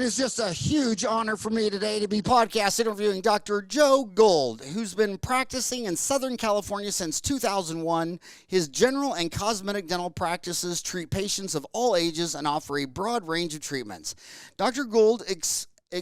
is just a huge honor for me today to be podcast interviewing Dr. Joe Gould, who's been practicing in Southern California since 2001. His general and cosmetic dental practices treat patients of all ages and offer a broad range of treatments. Dr. Gould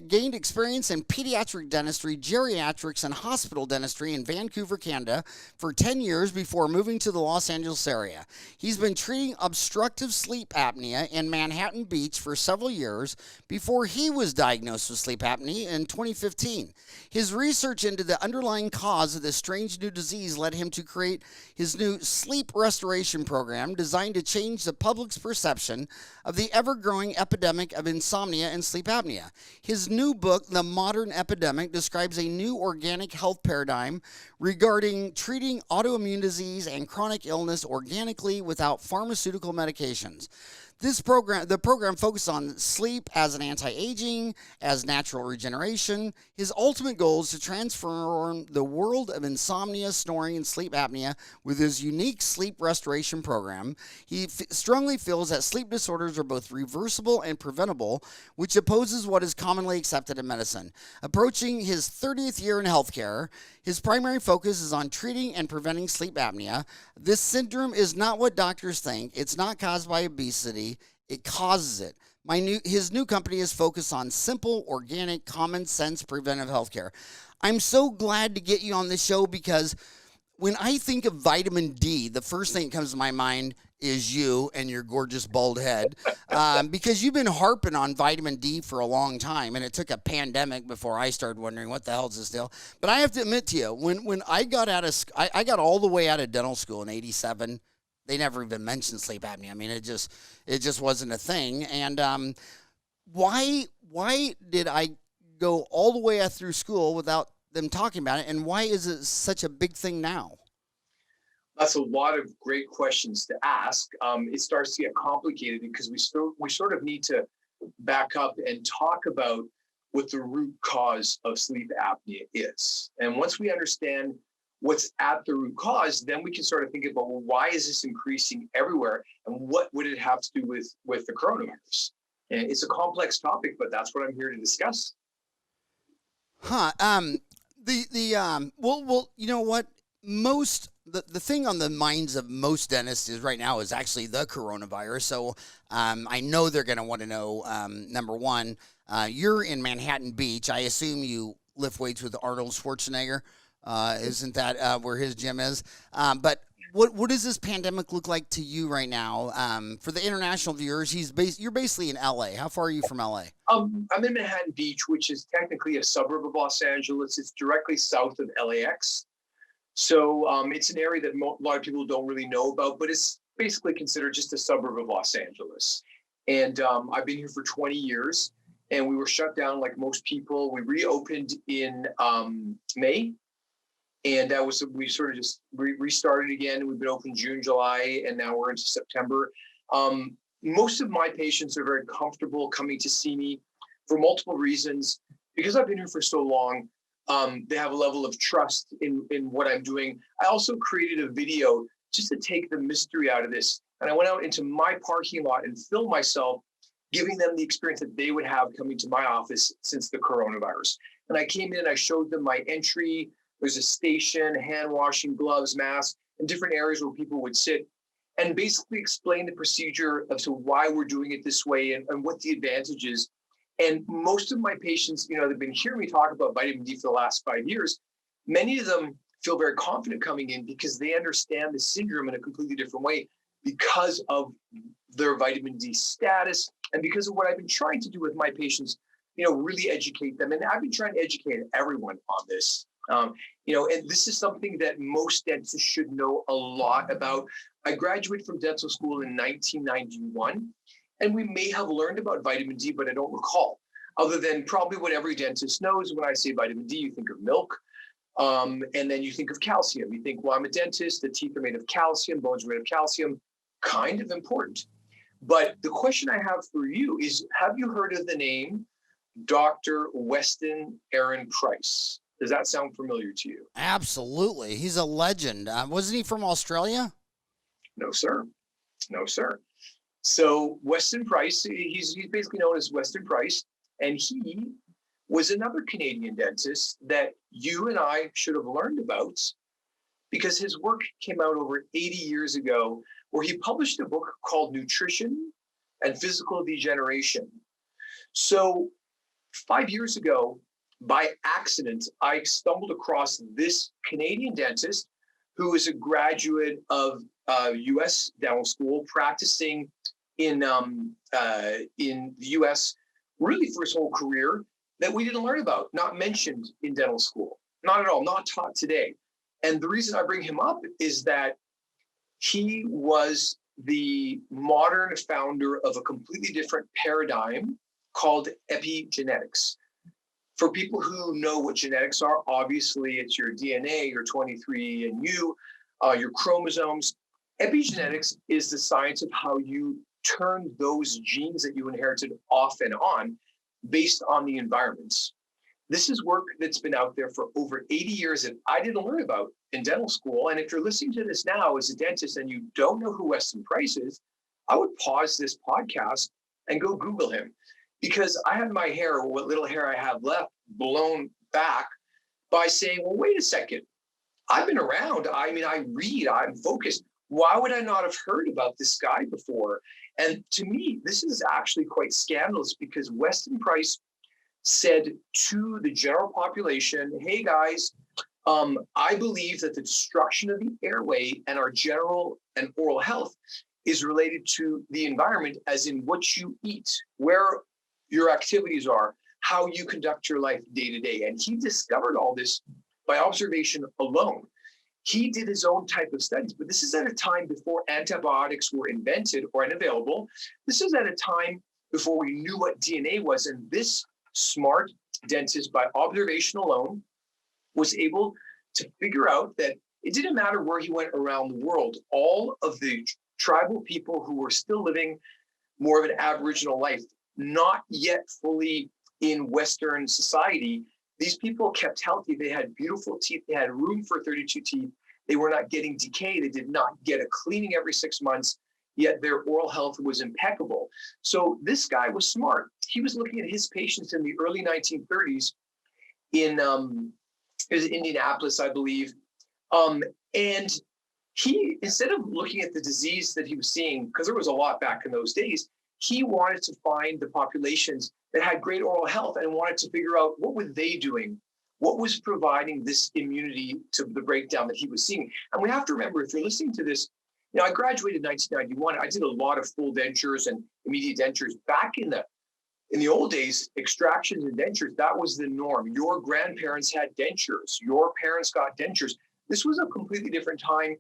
gained experience in pediatric dentistry, geriatrics, and hospital dentistry in Vancouver, Canada for 10 years before moving to the Los Angeles area. He's been treating obstructive sleep apnea in Manhattan Beach for several years before he was diagnosed with sleep apnea in 2015. His research into the underlying cause of this strange new disease led him to create his new sleep restoration program designed to change the public's perception of the ever-growing epidemic of insomnia and sleep apnea. His new book, The Modern Epidemic, describes a new organic health paradigm regarding treating autoimmune disease and chronic illness organically without pharmaceutical medications. The program focuses on sleep as an anti-aging, as natural regeneration. His ultimate goal is to transform the world of insomnia, snoring, and sleep apnea with his unique sleep restoration program. He strongly feels that sleep disorders are both reversible and preventable, which opposes what is commonly accepted in medicine. Approaching his 30th year in healthcare, his primary focus is on treating and preventing sleep apnea. This syndrome is not what doctors think. It's not caused by obesity. It causes it. His new company is focused on simple, organic, common sense preventive healthcare. I'm so glad to get you on this show because when I think of vitamin D, the first thing that comes to my mind is you and your gorgeous bald head, because you've been harping on vitamin D for a long time, and it took a pandemic before I started wondering what the hell is this deal. But I have to admit to you, when I got I got all the way out of dental school in '87. They never even mentioned sleep apnea. I mean, it just wasn't a thing. And why did I go all the way through school without them talking about it? And why is it such a big thing now? That's a lot of great questions to ask. It starts to get complicated because we sort of need to back up and talk about what the root cause of sleep apnea is. And once we understand what's at the root cause, then we can sort of think about, well, why is this increasing everywhere? And what would it have to do with the coronavirus? And it's a complex topic, but that's what I'm here to discuss. Well, you know what? The thing on the minds of most dentists is right now is actually the coronavirus. So I know they're going to want to know, number one, you're in Manhattan Beach. I assume you lift weights with Arnold Schwarzenegger. Isn't that where his gym is? But what does this pandemic look like to you right now? For the international viewers, you're basically in LA. How far are you from LA? I'm in Manhattan Beach, which is technically a suburb of Los Angeles. It's directly south of LAX. So it's an area that a lot of people don't really know about, but it's basically considered just a suburb of Los Angeles. And I've been here for 20 years, and we were shut down like most people. We reopened in May. And we sort of just restarted again. We've been open June, July, and now we're into September. Most of my patients are very comfortable coming to see me for multiple reasons. Because I've been here for so long, they have a level of trust in what I'm doing. I also created a video just to take the mystery out of this. And I went out into my parking lot and filmed myself, giving them the experience that they would have coming to my office since the coronavirus. And I came in, I showed them my entry. There's a station, hand washing, gloves, masks, and different areas where people would sit, and basically explain the procedure as to why we're doing it this way and what the advantage is. And most of my patients, they've been hearing me talk about vitamin D for the last 5 years. Many of them feel very confident coming in because they understand the syndrome in a completely different way because of their vitamin D status and because of what I've been trying to do with my patients, really educate them. And I've been trying to educate everyone on this. And this is something that most dentists should know a lot about. I graduated from dental school in 1991, and we may have learned about vitamin D, but I don't recall, other than probably what every dentist knows. When I say vitamin D, you think of milk, and then you think of calcium. You think, well, I'm a dentist, the teeth are made of calcium, bones are made of calcium, kind of important. But the question I have for you is, have you heard of the name Dr. Weston Price? Does that sound familiar to you? Absolutely. He's a legend. Wasn't he from Australia? No, sir. So Weston Price, he's basically known as Weston Price. And he was another Canadian dentist that you and I should have learned about, because his work came out over 80 years ago, where he published a book called Nutrition and Physical Degeneration. So 5 years ago, by accident, I stumbled across this Canadian dentist who is a graduate of U.S. dental school, practicing in the U.S. really for his whole career, that we didn't learn about, not mentioned in dental school, not at all, not taught today. And the reason I bring him up is that he was the modern founder of a completely different paradigm called epigenetics. For people who know what genetics are, obviously it's your DNA, your 23andMe, your chromosomes. Epigenetics is the science of how you turn those genes that you inherited off and on based on the environments. This is work that's been out there for over 80 years that I didn't learn about in dental school. And if you're listening to this now as a dentist and you don't know who Weston Price is, I would pause this podcast and go Google him, because I had my hair, what little hair I have left, blown back by saying, well, wait a second. I've been around. I mean, I read, I'm focused. Why would I not have heard about this guy before? And to me, this is actually quite scandalous, because Weston Price said to the general population, hey guys, I believe that the destruction of the airway and our general and oral health is related to the environment, as in what you eat, where your activities are, how you conduct your life day to day. And he discovered all this by observation alone. He did his own type of studies, but this is at a time before antibiotics were invented or unavailable. This is at a time before we knew what DNA was. And this smart dentist, by observation alone, was able to figure out that it didn't matter where he went around the world. All of the tribal people who were still living more of an Aboriginal life, not yet fully in Western society, these people kept healthy. They had beautiful teeth. They had room for 32 teeth. They were not getting decay. They did not get a cleaning every 6 months, yet their oral health was impeccable. So this guy was smart. He was looking at his patients in the early 1930s in it was Indianapolis, I believe. And he, instead of looking at the disease that he was seeing, because there was a lot back in those days, he wanted to find the populations that had great oral health and wanted to figure out what were they doing, what was providing this immunity to the breakdown that he was seeing. And we have to remember, if you're listening to this, you know, I graduated in 1991. I did a lot of full dentures and immediate dentures back in the old days. Extractions and dentures, that was the norm. Your grandparents had dentures. Your parents got dentures. This was a completely different time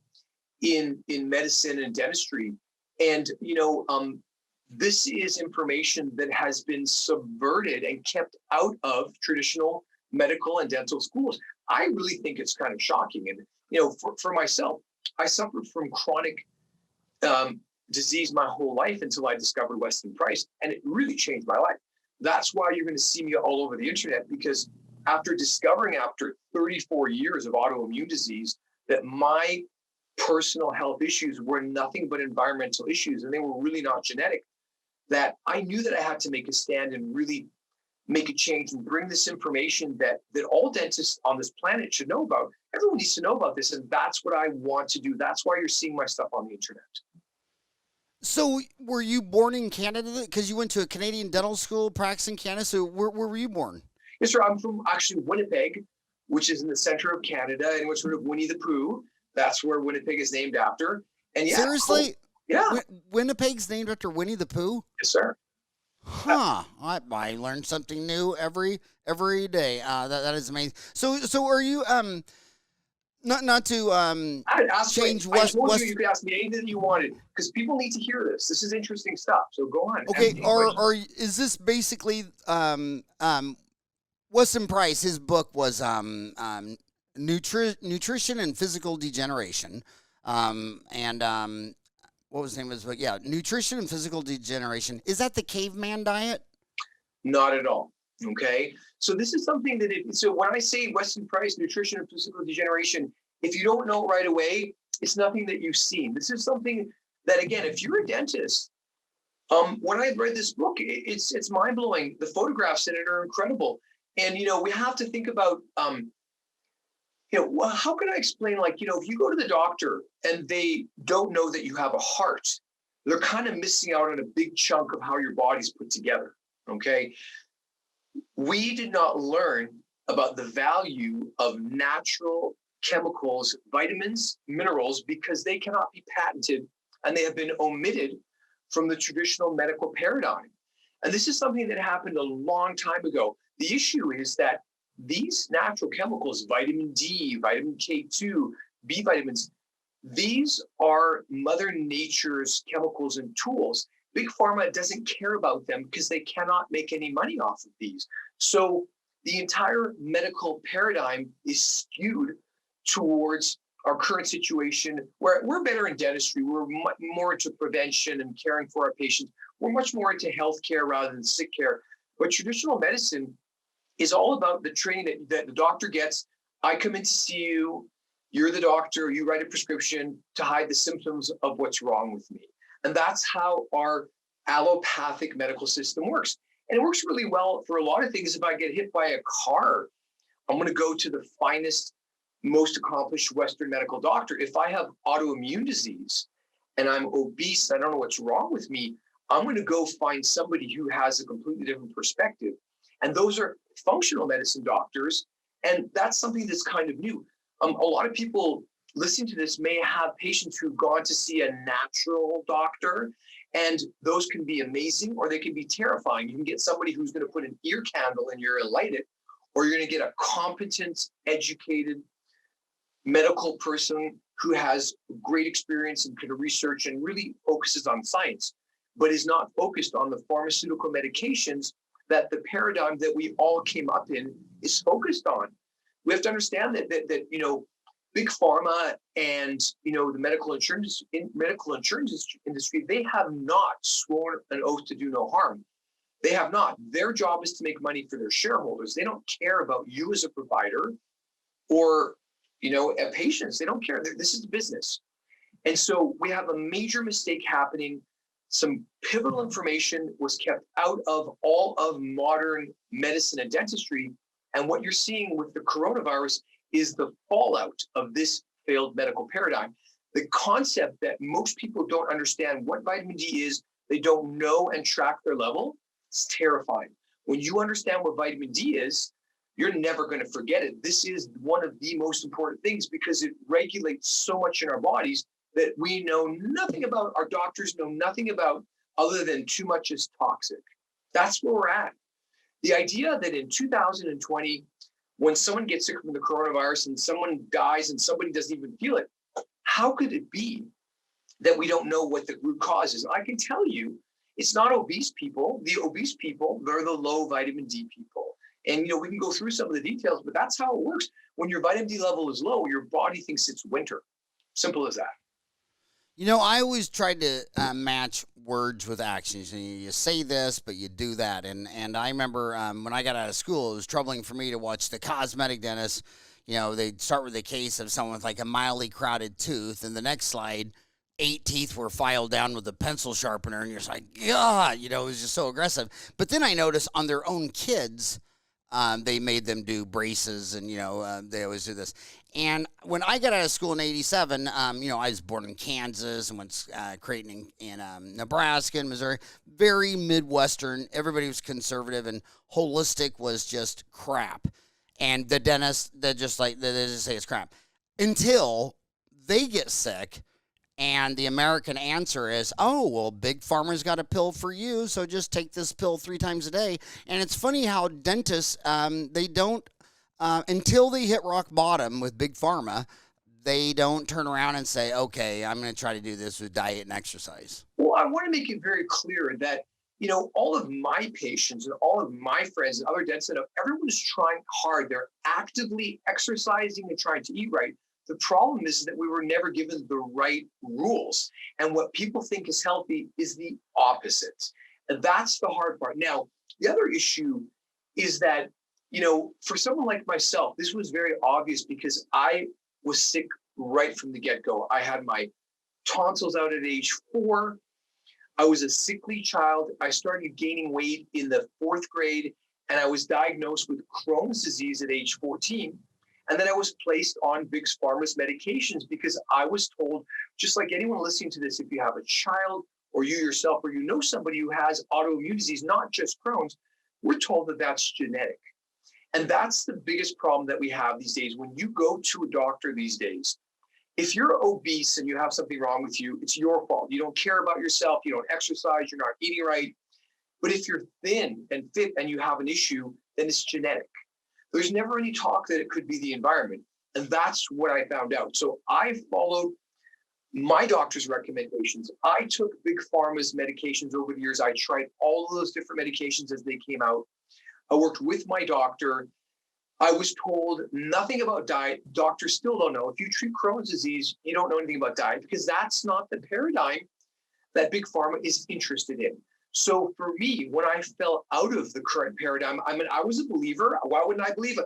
in medicine and dentistry. And, you know, this is information that has been subverted and kept out of traditional medical and dental schools. I really think it's kind of shocking. And, you know, for myself, I suffered from chronic disease my whole life until I discovered Weston Price, and it really changed my life. That's why you're going to see me all over the internet, because after discovering, after 34 years of autoimmune disease, that my personal health issues were nothing but environmental issues, and they were really not genetic, that I knew that I had to make a stand and really make a change and bring this information that all dentists on this planet should know about. Everyone needs to know about this, and that's what I want to do. That's why you're seeing my stuff on the internet. So were you born in Canada? Because you went to a Canadian dental school, practicing in Canada. So where were you born? Yes, sir. I'm from actually Winnipeg, which is in the center of Canada, and which sort of Winnie the Pooh. That's where Winnipeg is named after. And yeah, seriously? Yeah. Winnipeg's named after Winnie the Pooh? Yes, sir. Huh. I learned something new every day. That is amazing. So are you not to change West? You could ask me anything you wanted, because people need to hear this. This is interesting stuff. So go on. Okay. Is this basically Weston Price? His book was Nutrition and Physical Degeneration, and what was the name of his book? Yeah, Nutrition and Physical Degeneration. Is that the caveman diet? Not at all. Okay. So this is something so when I say Weston Price, Nutrition and Physical Degeneration, if you don't know right away, it's nothing that you've seen. This is something that, again, if you're a dentist, When I read this book, it's mind blowing. The photographs in it are incredible, and we have to think about well, how can I explain? Like, if you go to the doctor and they don't know that you have a heart, they're kind of missing out on a big chunk of how your body's put together. Okay, we did not learn about the value of natural chemicals, vitamins, minerals, because they cannot be patented and they have been omitted from the traditional medical paradigm. And this is something that happened a long time ago. The issue is that these natural chemicals, vitamin D, vitamin K2, B vitamins, these are Mother Nature's chemicals and tools. Big Pharma doesn't care about them because they cannot make any money off of these. So the entire medical paradigm is skewed towards our current situation, where we're better in dentistry. We're more into prevention and caring for our patients. We're much more into healthcare rather than sick care. But traditional medicine is all about the training that the doctor gets. I come in to see you, you're the doctor, you write a prescription to hide the symptoms of what's wrong with me. And that's how our allopathic medical system works. And it works really well for a lot of things. If I get hit by a car, I'm going to go to the finest, most accomplished Western medical doctor. If I have autoimmune disease and I'm obese, I don't know what's wrong with me, I'm going to go find somebody who has a completely different perspective. And those are functional medicine doctors. And that's something that's kind of new. A lot of people listening to this may have patients who've gone to see a natural doctor, and those can be amazing or they can be terrifying. You can get somebody who's going to put an ear candle in your ear and light it, or you're going to get a competent, educated medical person who has great experience and can research and really focuses on science, but is not focused on the pharmaceutical medications that the paradigm that we all came up in is focused on. We have to understand that big pharma and the medical insurance industry, they have not sworn an oath to do no harm. They have not. Their job is to make money for their shareholders. They don't care about you as a provider or patients. They don't care. This is business. And so we have a major mistake happening. Some pivotal information was kept out of all of modern medicine and dentistry. And what you're seeing with the coronavirus is the fallout of this failed medical paradigm. The concept that most people don't understand what vitamin D is, they don't know and track their level, it's terrifying. When you understand what vitamin D is, you're never going to forget it. This is one of the most important things because it regulates so much in our bodies that we know nothing about, our doctors know nothing about, other than too much is toxic. That's where we're at. The idea that in 2020, when someone gets sick from the coronavirus and someone dies and somebody doesn't even feel it, how could it be that we don't know what the root cause is? I can tell you, it's not obese people. The obese people, they're the low vitamin D people. And we can go through some of the details, but that's how it works. When your vitamin D level is low, your body thinks it's winter. Simple as that. I always tried to match words with actions. You say this, but you do that. And I remember when I got out of school, it was troubling for me to watch the cosmetic dentist. They'd start with a case of someone with like a mildly crowded tooth, and the next slide, 8 teeth were filed down with a pencil sharpener, and you're just like, God, it was just so aggressive. But then I noticed on their own kids, they made them do braces, and they always do this. And when I got out of school in '87, I was born in Kansas and went Creighton in Nebraska and Missouri. Very Midwestern. Everybody was conservative, and holistic was just crap. And the dentists, they just say it's crap until they get sick. And the American answer is, oh, well, Big Pharma's got a pill for you, so just take this pill 3 times a day. And it's funny how dentists, they don't, until they hit rock bottom with Big Pharma, they don't turn around and say, okay, I'm going to try to do this with diet and exercise. Well, I want to make it very clear that, all of my patients and all of my friends and other dentists, everyone's trying hard. They're actively exercising and trying to eat right. The problem is that we were never given the right rules. And what people think is healthy is the opposite. And that's the hard part. Now, the other issue is that, for someone like myself, this was very obvious because I was sick right from the get-go. I had my tonsils out at age 4. I was a sickly child. I started gaining weight in the 4th grade, and I was diagnosed with Crohn's disease at age 14. And then I was placed on Big Pharma's medications because I was told, just like anyone listening to this, if you have a child or you yourself or you know somebody who has autoimmune disease, not just Crohn's, we're told that that's genetic. And that's the biggest problem that we have these days. When you go to a doctor these days, if you're obese and you have something wrong with you, it's your fault. You don't care about yourself. You don't exercise. You're not eating right. But if you're thin and fit and you have an issue, then it's genetic. There's never any talk that it could be the environment. And that's what I found out. So I followed my doctor's recommendations. I took Big Pharma's medications over the years. I tried all of those different medications as they came out. I worked with my doctor. I was told nothing about diet. Doctors still don't know. If you treat Crohn's disease, you don't know anything about diet because that's not the paradigm that Big Pharma is interested in. So for me, when I fell out of the current paradigm, I was a believer. Why wouldn't I believe it?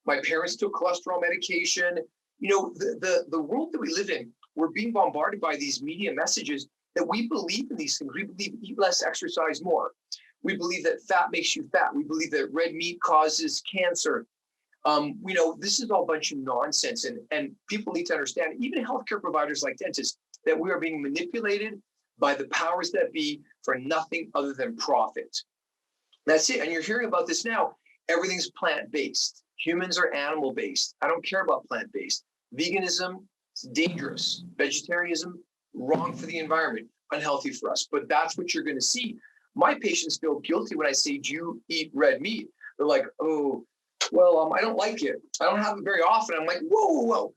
My parents took cholesterol medication. You know, the world that we live in, we're being bombarded by these media messages that we believe in these things. We believe eat less, exercise more. We believe that fat makes you fat. We believe that red meat causes cancer. This is all a bunch of nonsense. And people need to understand, even healthcare providers like dentists, that we are being manipulated by the powers that be for nothing other than profit. That's it. And you're hearing about this now. Everything's plant-based. Humans are animal-based. I don't care about plant-based. Veganism is dangerous. Vegetarianism, wrong for the environment, unhealthy for us. But that's what you're going to see. My patients feel guilty when I say, do you eat red meat? They're like, oh, well, I don't like it. I don't have it very often. I'm like, whoa.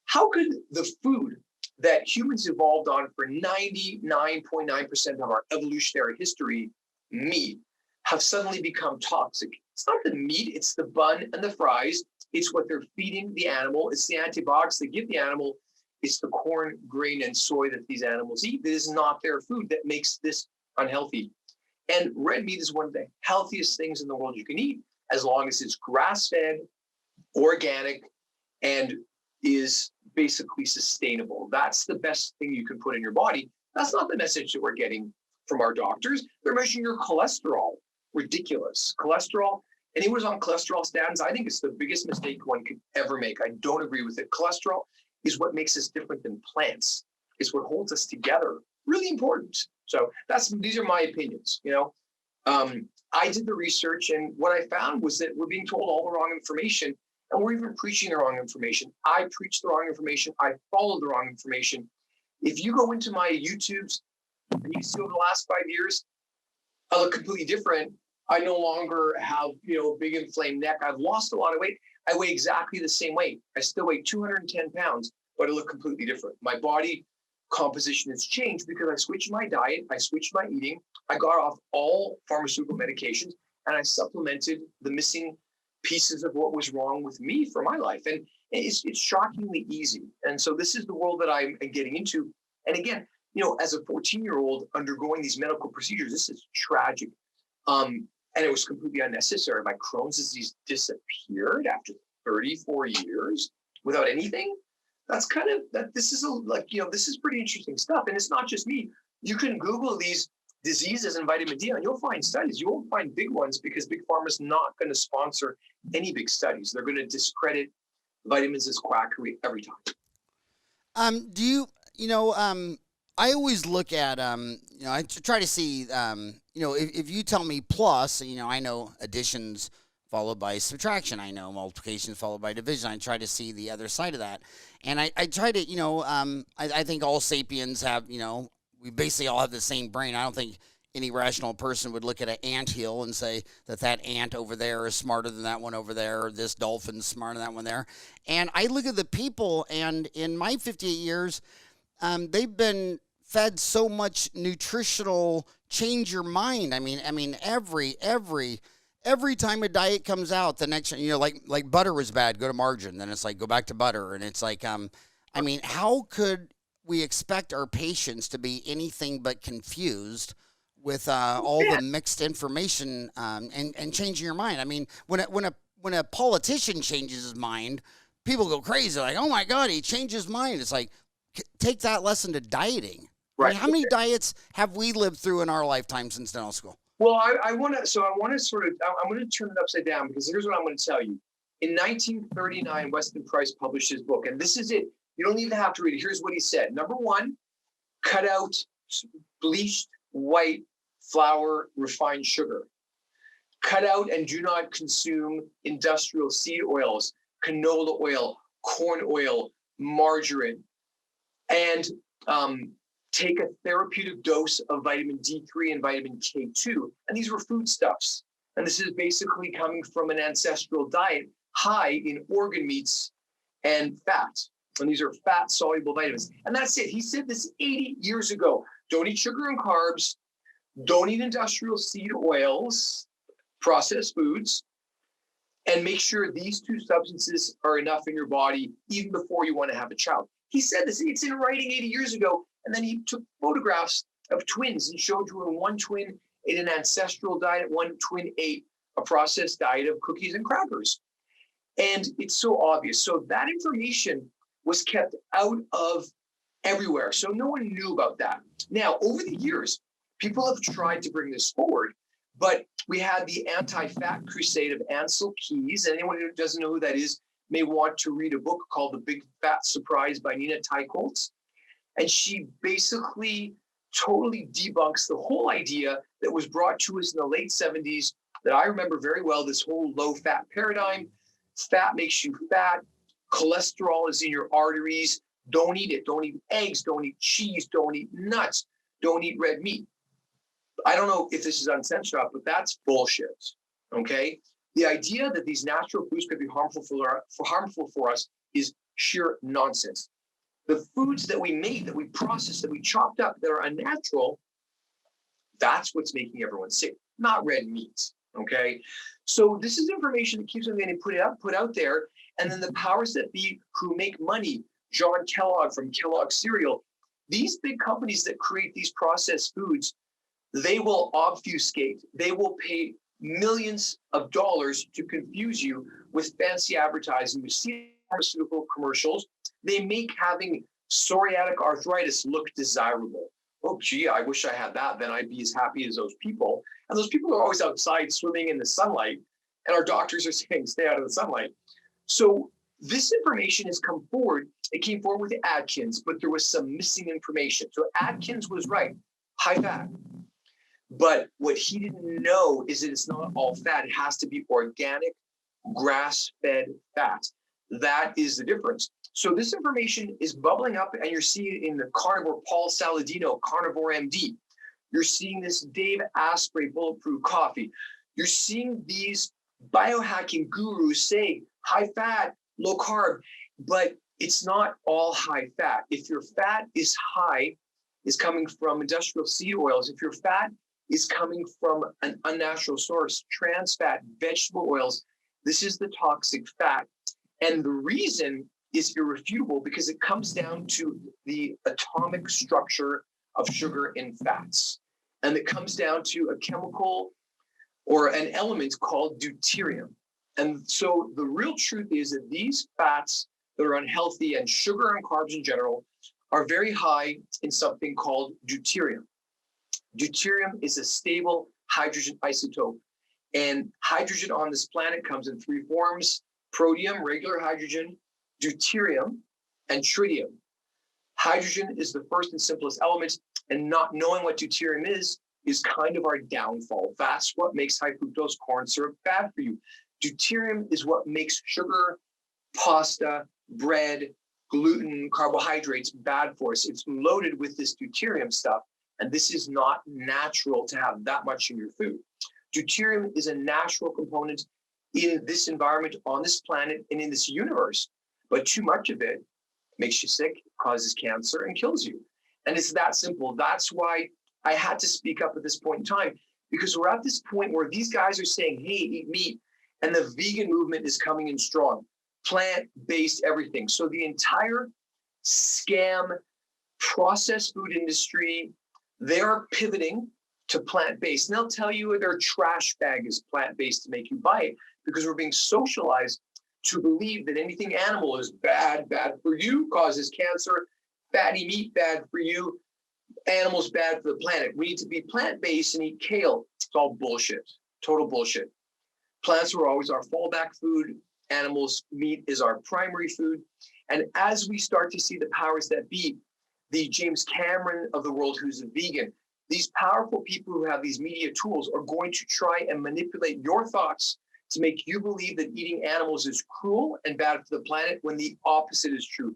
How could the food that humans evolved on for 99.9% of our evolutionary history, meat, have suddenly become toxic? It's not the meat, it's the bun and the fries. It's what they're feeding the animal. It's the antibiotics they give the animal. It's the corn, grain, and soy that these animals eat. That is not their food that makes this unhealthy. And red meat is one of the healthiest things in the world you can eat, as long as it's grass-fed, organic, and is basically sustainable. That's the best thing you can put in your body. That's not the message that we're getting from our doctors. They're measuring your cholesterol. Ridiculous. Cholesterol, anyone who's on cholesterol statins, I think it's the biggest mistake one could ever make. I don't agree with it. Cholesterol is what makes us different than plants. It's what holds us together. Really important. So these are my opinions, I did the research, and what I found was that we're being told all the wrong information, and we're even preaching the wrong information. I preach the wrong information. I follow the wrong information. If you go into my YouTubes and you see over the last 5 years, I look completely different. I no longer have, big inflamed neck. I've lost a lot of weight. I weigh exactly the same weight. I still weigh 210 pounds, but I look completely different. My body composition has changed because I switched my diet. I switched my eating. I got off all pharmaceutical medications, and I supplemented the missing pieces of what was wrong with me for my life. And it's shockingly easy. And so this is the world that I'm getting into. And again, as a 14-year-old undergoing these medical procedures, this is tragic. And it was completely unnecessary. My Crohn's disease disappeared after 34 years without anything. That's kind of that. This is this is pretty interesting stuff. And it's not just me. You can Google these diseases and vitamin D, and you'll find studies. You won't find big ones because Big Pharma's not going to sponsor any big studies. They're going to discredit vitamins as quackery every time. I always look at, I try to see, if you tell me plus, I know additions followed by subtraction. I know multiplication followed by division. I try to see the other side of that. And I try to, I think all sapiens have, we basically all have the same brain. I don't think any rational person would look at an anthill and say that ant over there is smarter than that one over there, or this dolphin's smarter than that one there. And I look at the people, and in my 58 years, they've been fed so much nutritional change your mind. I mean, every time a diet comes out, the next, like butter was bad, go to margarine. Then it's like, go back to butter. And it's like, how could we expect our patients to be anything but confused with all the mixed information and changing your mind? I mean, when a politician changes his mind, people go crazy. Like, oh my God, he changed his mind. It's like, take that lesson to dieting. I Right. mean, how many diets have we lived through in our lifetime since dental school? Well, I want to sort of, I'm going to turn it upside down, because here's what I'm going to tell you. In 1939, Weston Price published his book, and this is it. You don't even have to read it. Here's what he said. Number one, cut out bleached white flour, refined sugar. Cut out and do not consume industrial seed oils, canola oil, corn oil, margarine, and take a therapeutic dose of vitamin D3 and vitamin K2. And these were foodstuffs. And this is basically coming from an ancestral diet high in organ meats and fat. And these are fat soluble vitamins. And that's it. He said this 80 years ago. Don't eat sugar and carbs. Don't eat industrial seed oils, processed foods, and make sure these two substances are enough in your body even before you want to have a child. He said this, it's in writing 80 years ago. And then he took photographs of twins and showed you when one twin ate an ancestral diet, one twin ate a processed diet of cookies and crackers. And it's so obvious. So that information was kept out of everywhere. So no one knew about that. Now, over the years, people have tried to bring this forward, but we had the anti-fat crusade of Ansel Keys. And anyone who doesn't know who that is may want to read a book called The Big Fat Surprise by Nina Teicholz. And she basically totally debunks the whole idea that was brought to us in the late 70s that I remember very well, this whole low-fat paradigm. Fat makes you fat. Cholesterol is in your arteries. Don't eat it. Don't eat eggs. Don't eat cheese. Don't eat nuts. Don't eat red meat. I don't know if this is uncensored, but that's bullshit, okay? The idea that these natural foods could be harmful for us is sheer nonsense. The foods that we made, that we processed, that we chopped up, that are unnatural, that's what's making everyone sick, not red meat, okay? So this is information that keeps on getting put out there, and then the powers that be who make money, John Kellogg from Kellogg Cereal, these big companies that create these processed foods, they will obfuscate, they will pay millions of dollars to confuse you with fancy advertising. You see pharmaceutical commercials, they make having psoriatic arthritis look desirable. Oh, gee, I wish I had that. Then I'd be as happy as those people. And those people are always outside swimming in the sunlight. And our doctors are saying, stay out of the sunlight. So this information has come forward. It came forward with Atkins, but there was some missing information. So Atkins was right, high fat. But what he didn't know is that it's not all fat. It has to be organic, grass-fed fat. That is the difference. So this information is bubbling up, and you're seeing it in the carnivore Paul Saladino, Carnivore MD. You're seeing this Dave Asprey, Bulletproof Coffee. You're seeing these biohacking gurus say high fat, low carb, but it's not all high fat. If your fat is high, is coming from industrial seed oils, if your fat is coming from an unnatural source, trans fat, vegetable oils, this is the toxic fat. And the reason is irrefutable because it comes down to the atomic structure of sugar in fats. And it comes down to a chemical or an element called deuterium. And so the real truth is that these fats that are unhealthy, and sugar and carbs in general, are very high in something called deuterium. Deuterium is a stable hydrogen isotope. And hydrogen on this planet comes in three forms: protium, regular hydrogen, deuterium, and tritium. Hydrogen is the first and simplest element, and not knowing what deuterium is kind of our downfall. That's what makes high fructose corn syrup bad for you. Deuterium is what makes sugar, pasta, bread, gluten, carbohydrates bad for us. It's loaded with this deuterium stuff, and this is not natural to have that much in your food. Deuterium is a natural component in this environment, on this planet, and in this universe, but too much of it makes you sick, causes cancer, and kills you. And it's that simple. That's why I had to speak up at this point in time, because we're at this point where these guys are saying, hey, eat meat, and the vegan movement is coming in strong. Plant-based everything. So the entire scam processed food industry, they are pivoting to plant-based. And they'll tell you their trash bag is plant-based to make you buy it, because we're being socialized to believe that anything animal is bad for you, causes cancer, fatty meat, bad for you. animals bad for the planet. We need to be plant-based and eat kale. It's all bullshit. Total bullshit. Plants were always our fallback food. Animals, meat is our primary food. And as we start to see the powers that be, the James Cameron of the world who's a vegan, these powerful people who have these media tools are going to try and manipulate your thoughts to make you believe that eating animals is cruel and bad for the planet when the opposite is true.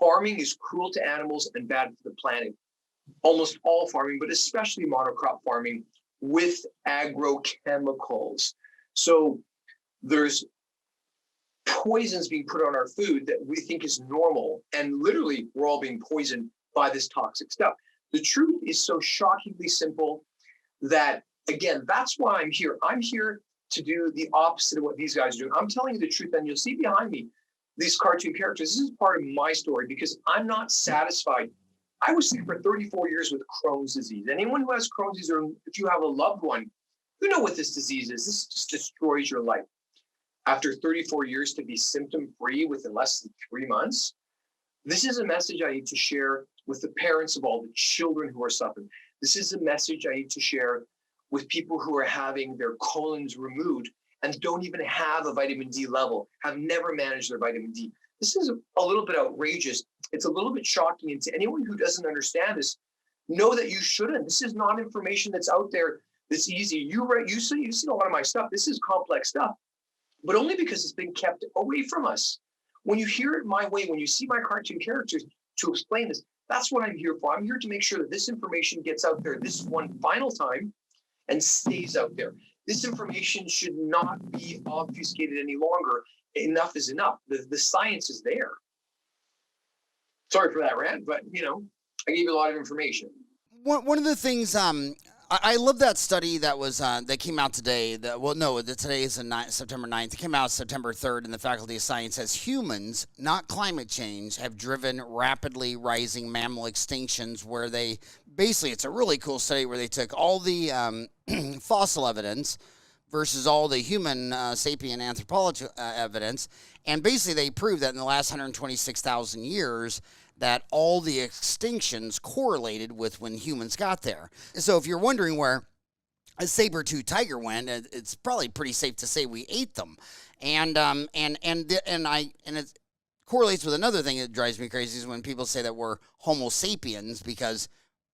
Farming is cruel to animals and bad for the planet. Almost all farming, but especially monocrop farming with agrochemicals. So there's poisons being put on our food that we think is normal. And literally, we're all being poisoned by this toxic stuff. The truth is so shockingly simple that, again, that's why I'm here. I'm here to do the opposite of what these guys are doing. I'm telling you the truth, and you'll see behind me these cartoon characters. This is part of my story because I'm not satisfied. I was sick for 34 years with Crohn's disease. Anyone who has Crohn's disease, or if you have a loved one, you know what this disease is. This just destroys your life. After 34 years to be symptom-free within less than 3 months, this is a message I need to share with the parents of all the children who are suffering. This is a message I need to share with people who are having their colons removed and don't even have a vitamin D level, have never managed their vitamin D. This is a little bit outrageous. It's a little bit shocking. And to anyone who doesn't understand this, know that you shouldn't. This is not information that's out there that's easy. You've seen a lot of my stuff. This is complex stuff, but only because it's been kept away from us. When you hear it my way, when you see my cartoon characters to explain this, that's what I'm here for. I'm here to make sure that this information gets out there this one final time and stays out there. This information should not be obfuscated any longer. Enough is enough. The science is there. Sorry for that rant, but I gave you a lot of information. One of the things I love that study that was that came out today. Today is September 9th. It came out September 3rd in the Faculty of Science. Says humans, not climate change, have driven rapidly rising mammal extinctions. Where they basically, it's a really cool study where they took all the fossil evidence versus all the human sapient anthropology evidence, and basically they proved that in the last 126,000 years that all the extinctions correlated with when humans got there. So if you're wondering where a saber-toothed tiger went, it's probably pretty safe to say we ate them. And it correlates with another thing that drives me crazy is when people say that we're Homo sapiens, because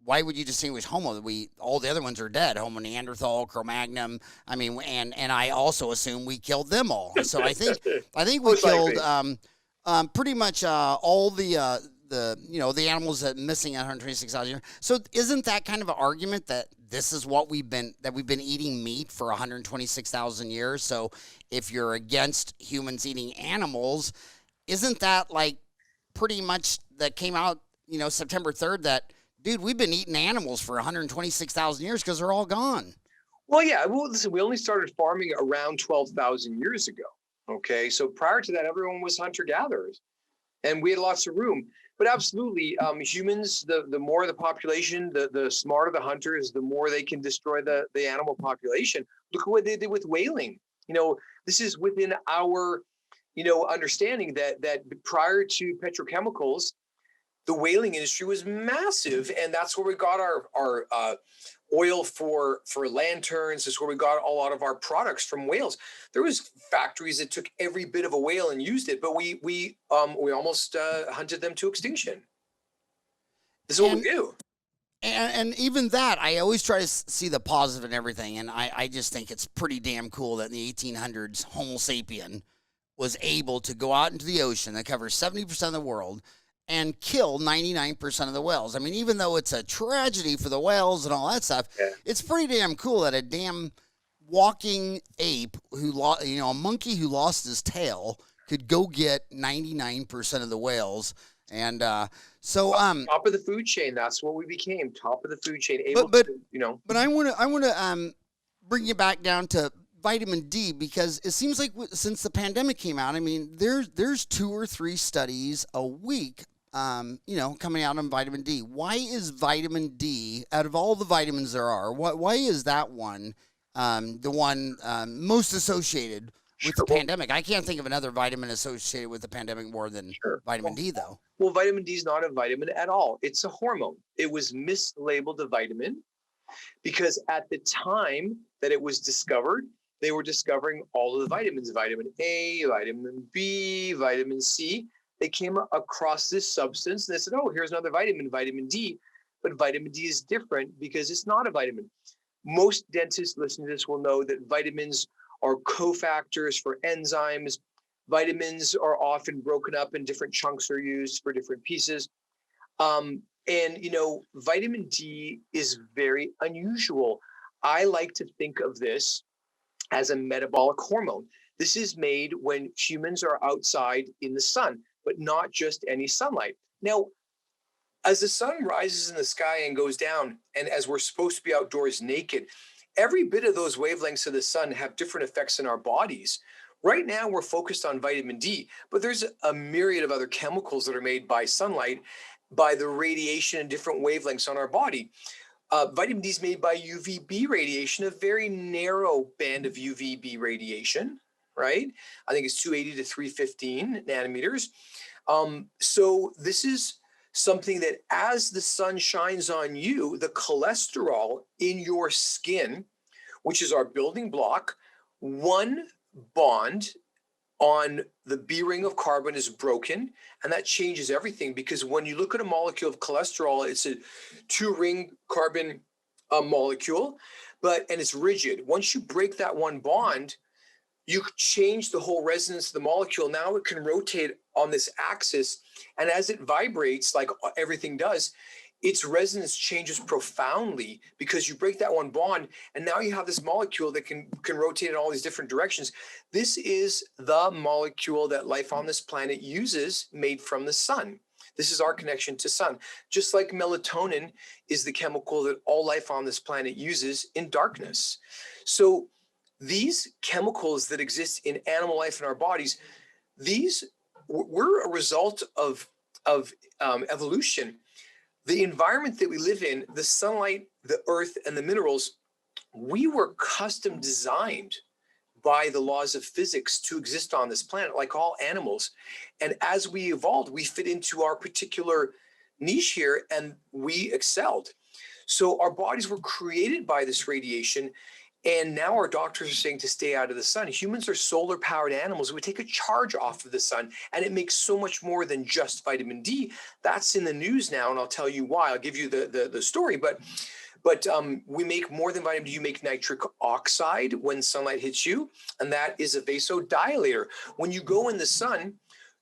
why would you distinguish Homo? All the other ones are dead. Homo neanderthal, Cro-Magnon. I mean, and I also assume we killed them all. So I think we killed pretty much all the animals that missing 126,000 years. So isn't that kind of an argument that this is what we've been eating meat for 126,000 years? So if you're against humans eating animals, isn't that like pretty much that came out, September 3rd that, dude, we've been eating animals for 126,000 years because they're all gone. Well, yeah. Well, listen, we only started farming around 12,000 years ago. Okay. So prior to that, everyone was hunter-gatherers and we had lots of room. But absolutely, humans, the more the population, the smarter the hunters, the more they can destroy the animal population. Look at what they did with whaling. This is within our, understanding that prior to petrochemicals, the whaling industry was massive, and that's where we got our oil for lanterns. Is where we got a lot of our products from whales. There was factories that took every bit of a whale and used it, but we almost hunted them to extinction. This is what we do. And even that, I always try to see the positive in everything, and I just think it's pretty damn cool that in the 1800s, Homo sapien was able to go out into the ocean that covers 70% of the world and kill 99% of the whales. I mean, even though it's a tragedy for the whales and all that stuff, It's pretty damn cool that a damn walking ape a monkey who lost his tail could go get 99% of the whales. And top of the food chain. That's what we became. Top of the food chain. But I want to bring you back down to vitamin D, because it seems like since the pandemic came out, I mean, there's 2 or 3 studies a week, coming out on vitamin D. Why is vitamin D, out of all the vitamins there are, why is that one the one most associated with the pandemic. I can't think of another vitamin associated with the pandemic more than vitamin D, though. Well, vitamin D is not a vitamin at all. It's a hormone. It was mislabeled a vitamin because at the time that it was discovered, they were discovering all of the vitamins, vitamin A, vitamin B, vitamin C. They came across this substance and they said, oh, here's another vitamin, vitamin D. But vitamin D is different because it's not a vitamin. Most dentists listening to this will know that vitamins are cofactors for enzymes. Vitamins are often broken up and different chunks are used for different pieces. And, vitamin D is very unusual. I like to think of this as a metabolic hormone. This is made when humans are outside in the sun, but not just any sunlight. Now, as the sun rises in the sky and goes down, and as we're supposed to be outdoors naked, every bit of those wavelengths of the sun have different effects in our bodies. Right now, we're focused on vitamin D, but there's a myriad of other chemicals that are made by sunlight, by the radiation and different wavelengths on our body. Vitamin D is made by UVB radiation, a very narrow band of UVB radiation, right? I think it's 280 to 315 nanometers. So this is something that as the sun shines on you, the cholesterol in your skin, which is our building block, one bond on the B ring of carbon is broken, and that changes everything because when you look at a molecule of cholesterol, it's a 2-ring carbon molecule, and it's rigid. Once you break that one bond, you change the whole resonance of the molecule. Now it can rotate on this axis, and as it vibrates, like everything does, its resonance changes profoundly because you break that one bond, and now you have this molecule that can rotate in all these different directions. This is the molecule that life on this planet uses, made from the sun. This is our connection to sun. Just like melatonin is the chemical that all life on this planet uses in darkness. So these chemicals that exist in animal life in our bodies, these were a result of evolution. The environment that we live in, the sunlight, the earth, and the minerals, we were custom designed by the laws of physics to exist on this planet, like all animals. And as we evolved, we fit into our particular niche here, and we excelled. So our bodies were created by this radiation, and now our doctors are saying to stay out of the sun. Humans are solar-powered animals. We take a charge off of the sun, and it makes so much more than just vitamin D. That's in the news now, and I'll tell you why. I'll give you the story, but we make more than vitamin D. You make nitric oxide when sunlight hits you, and that is a vasodilator. When you go in the sun,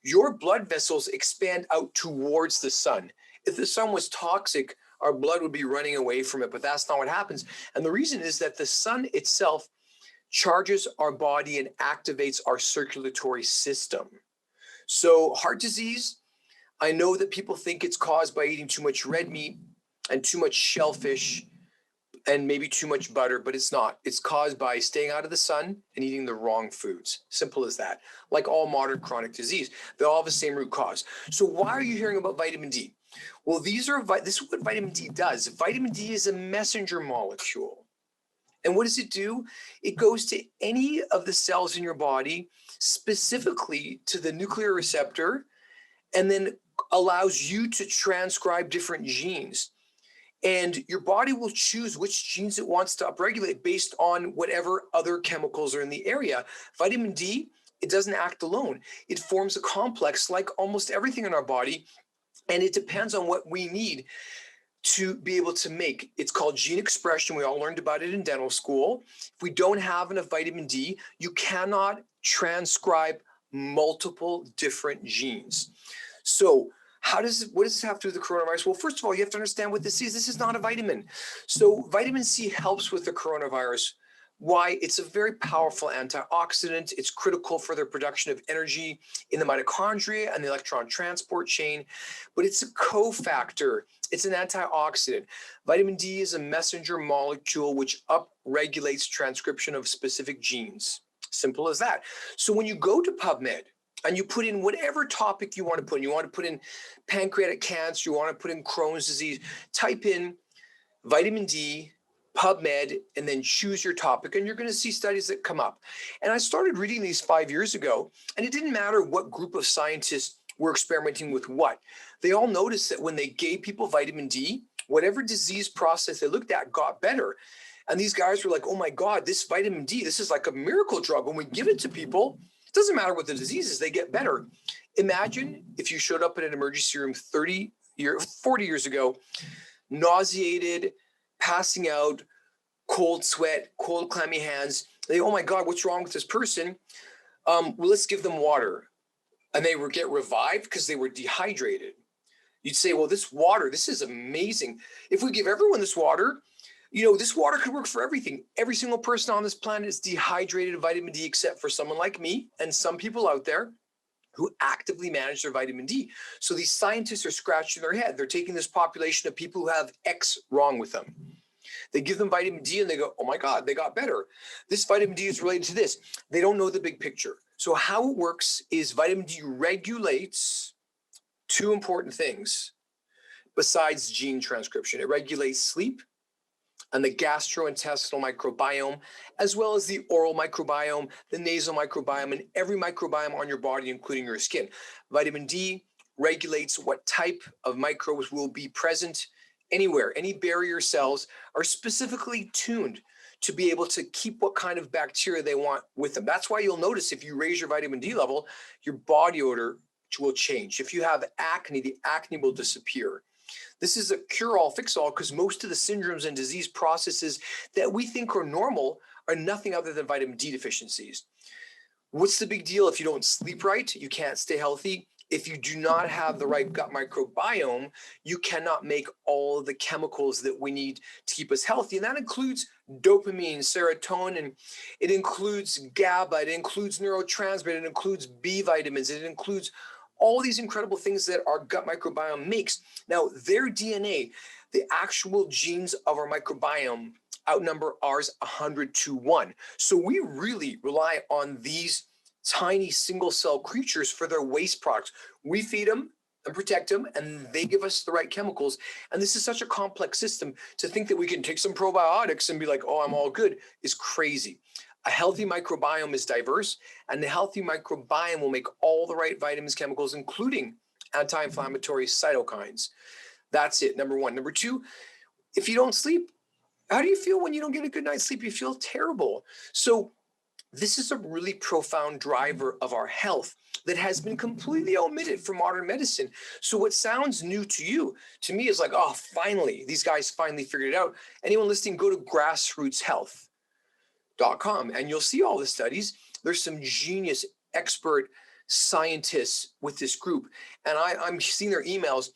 your blood vessels expand out towards the sun. If the sun was toxic, our blood would be running away from it, but that's not what happens. And the reason is that the sun itself charges our body and activates our circulatory system. So heart disease, I know that people think it's caused by eating too much red meat and too much shellfish and maybe too much butter, but it's not. It's caused by staying out of the sun and eating the wrong foods. Simple as that. Like all modern chronic disease, they all have the same root cause. So why are you hearing about vitamin D? Well, this is what vitamin D does. Vitamin D is a messenger molecule. And what does it do? It goes to any of the cells in your body, specifically to the nuclear receptor, and then allows you to transcribe different genes. And your body will choose which genes it wants to upregulate based on whatever other chemicals are in the area. Vitamin D, it doesn't act alone. It forms a complex like almost everything in our body, and it depends on what we need to be able to make. It's called gene expression. We all learned about it in dental school. If we don't have enough vitamin D, you cannot transcribe multiple different genes. So what does this have to do with the coronavirus? Well, first of all, you have to understand what this is. This is not a vitamin. So vitamin C helps with the coronavirus. Why? It's a very powerful antioxidant. It's critical for the production of energy in the mitochondria and the electron transport chain, but it's a cofactor. It's an antioxidant. Vitamin D is a messenger molecule which upregulates transcription of specific genes. Simple as that. So when you go to PubMed and you put in whatever topic you want to put in pancreatic cancer, you want to put in Crohn's disease, type in vitamin D, PubMed, and then choose your topic, and you're going to see studies that come up. And I started reading these 5 years ago, and it didn't matter what group of scientists were experimenting with what. They all noticed that when they gave people vitamin D, whatever disease process they looked at got better. And these guys were like, oh my God, this vitamin D, this is like a miracle drug. When we give it to people, it doesn't matter what the disease is, they get better. Imagine if you showed up in an emergency room 40 years ago, nauseated, passing out, cold sweat, cold clammy hands. They, oh my God, what's wrong with this person? Well, let's give them water. And they would get revived because they were dehydrated. You'd say, well, this water, this is amazing. If we give everyone this water, this water could work for everything. Every single person on this planet is dehydrated of vitamin D, except for someone like me and some people out there who actively manage their vitamin D. So these scientists are scratching their head. They're taking this population of people who have X wrong with them. They give them vitamin D and they go, oh my God, they got better. This vitamin D is related to this. They don't know the big picture. So how it works is vitamin D regulates two important things besides gene transcription. It regulates sleep and the gastrointestinal microbiome, as well as the oral microbiome, the nasal microbiome, and every microbiome on your body, including your skin. Vitamin D regulates what type of microbes will be present anywhere. Any barrier cells are specifically tuned to be able to keep what kind of bacteria they want with them. That's why you'll notice if you raise your vitamin D level, your body odor will change. If you have acne, the acne will disappear. This is a cure-all, fix-all, because most of the syndromes and disease processes that we think are normal are nothing other than vitamin D deficiencies. What's the big deal if you don't sleep right? You can't stay healthy. If you do not have the right gut microbiome, you cannot make all the chemicals that we need to keep us healthy. And that includes dopamine, serotonin, it includes GABA, it includes neurotransmitter, it includes B vitamins, it includes all these incredible things that our gut microbiome makes. Now, their DNA, the actual genes of our microbiome, outnumber ours 100 to 1. So we really rely on these tiny single cell creatures for their waste products. We feed them and protect them, and they give us the right chemicals. And this is such a complex system. To think that we can take some probiotics and be like, oh, I'm all good, is crazy. A healthy microbiome is diverse, and the healthy microbiome will make all the right vitamins, chemicals, including anti-inflammatory cytokines. That's it, number one. Number two, if you don't sleep, how do you feel when you don't get a good night's sleep? You feel terrible. So this is a really profound driver of our health that has been completely omitted from modern medicine. So what sounds new to you, to me, is like, oh, finally, these guys finally figured it out. Anyone listening, go to grassrootshealth.com and you'll see all the studies. There's some genius expert scientists with this group. And I'm seeing their emails.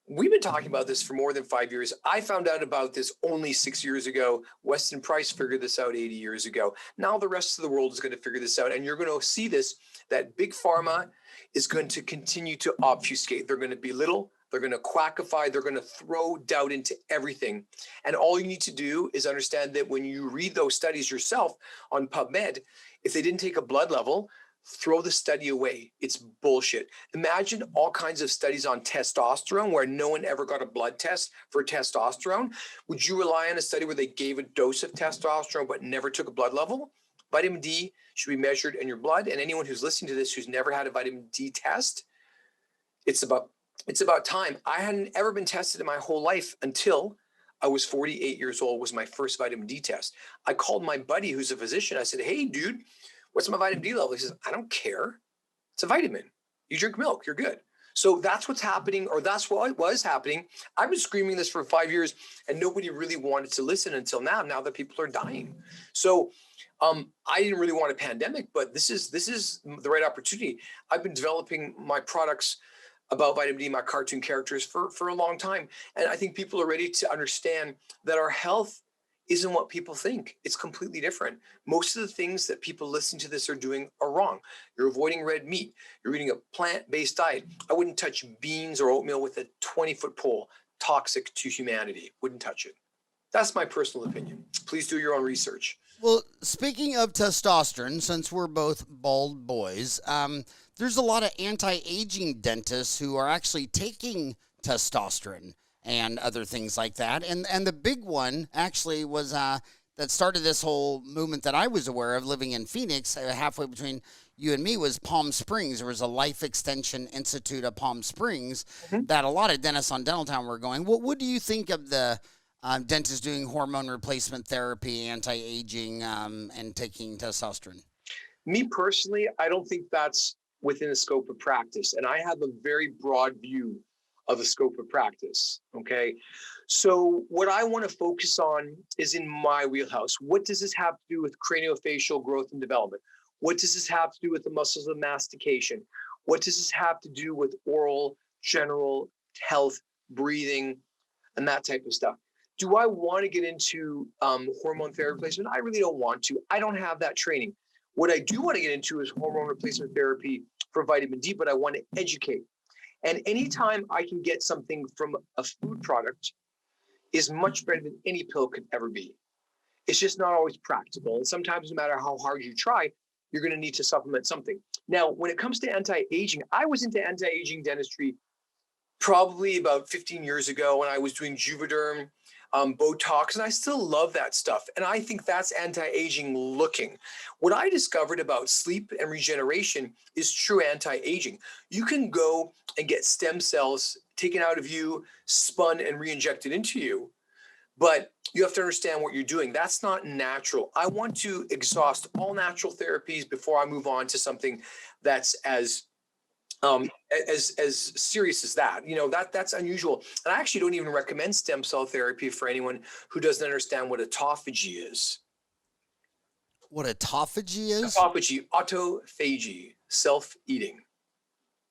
We've been talking about this for more than 5 years. I found out about this only 6 years ago. Weston Price figured this out 80 years ago. Now the rest of the world is going to figure this out. And you're going to see this, that big pharma is going to continue to obfuscate. They're going to belittle. They're going to quackify. They're going to throw doubt into everything. And all you need to do is understand that when you read those studies yourself on PubMed, if they didn't take a blood level, throw the study away. It's bullshit. Imagine all kinds of studies on testosterone where no one ever got a blood test for testosterone. Would you rely on a study where they gave a dose of testosterone but never took a blood level? Vitamin D should be measured in your blood. And anyone who's listening to this who's never had a vitamin D test, it's about time. I hadn't ever been tested in my whole life until I was 48 years old, was my first vitamin D test. I called my buddy who's a physician. I said, hey, dude, what's my vitamin D level? He says, I don't care. It's a vitamin. You drink milk, you're good. So that's what's happening, or that's what was happening. I've been screaming this for 5 years and nobody really wanted to listen until now that people are dying. So I didn't really want a pandemic, but this is the right opportunity. I've been developing my products about vitamin D, my cartoon characters for a long time. And I think people are ready to understand that our health isn't what people think. It's completely different. Most of the things that people listening to this are doing are wrong. You're avoiding red meat. You're eating a plant-based diet. I wouldn't touch beans or oatmeal with a 20-foot pole. Toxic to humanity. Wouldn't touch it. That's my personal opinion. Please do your own research. Well, speaking of testosterone, since we're both bald boys, there's a lot of anti-aging dentists who are actually taking testosterone. and other things like that. And the big one actually was that started this whole movement that I was aware of living in Phoenix, halfway between you and me, was Palm Springs. There was a Life Extension Institute of Palm Springs that a lot of dentists on Dental Town were going. What do you think of the dentists doing hormone replacement therapy, anti-aging, and taking testosterone? Me personally, I don't think that's within the scope of practice. And I have a very broad view of the scope of practice. Okay. So what I want to focus on is in my wheelhouse. What does this have to do with craniofacial growth and development? What does this have to do with the muscles of mastication? What does this have to do with oral, general health, breathing, and that type of stuff? Do I want to get into hormone therapy replacement? I really don't want to. I don't have that training. What I do want to get into is hormone replacement therapy for vitamin D, but I want to educate. And anytime I can get something from a food product is much better than any pill could ever be. It's just not always practical. And sometimes no matter how hard you try, you're going to need to supplement something. Now, when it comes to anti-aging, I was into anti-aging dentistry probably about 15 years ago when I was doing Juvederm, Botox, and I still love that stuff. And I think that's anti-aging looking. What I discovered about sleep and regeneration is true anti-aging. You can go and get stem cells taken out of you, spun and re-injected into you, but you have to understand what you're doing. That's not natural. I want to exhaust all natural therapies before I move on to something that's as serious as that. You know, that's unusual. And I actually don't even recommend stem cell therapy for anyone who doesn't understand what autophagy is. What autophagy is? Autophagy, self-eating.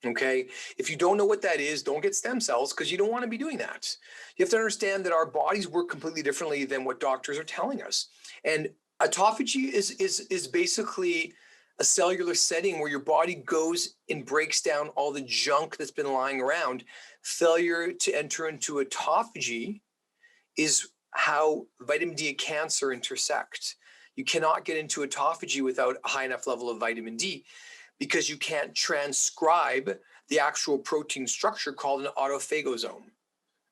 Okay. If you don't know what that is, don't get stem cells because you don't want to be doing that. You have to understand that our bodies work completely differently than what doctors are telling us. And autophagy is basically a cellular setting where your body goes and breaks down all the junk that's been lying around. Failure to enter into autophagy is how vitamin D and cancer intersect. You cannot get into autophagy without a high enough level of vitamin D because you can't transcribe the actual protein structure called an autophagosome.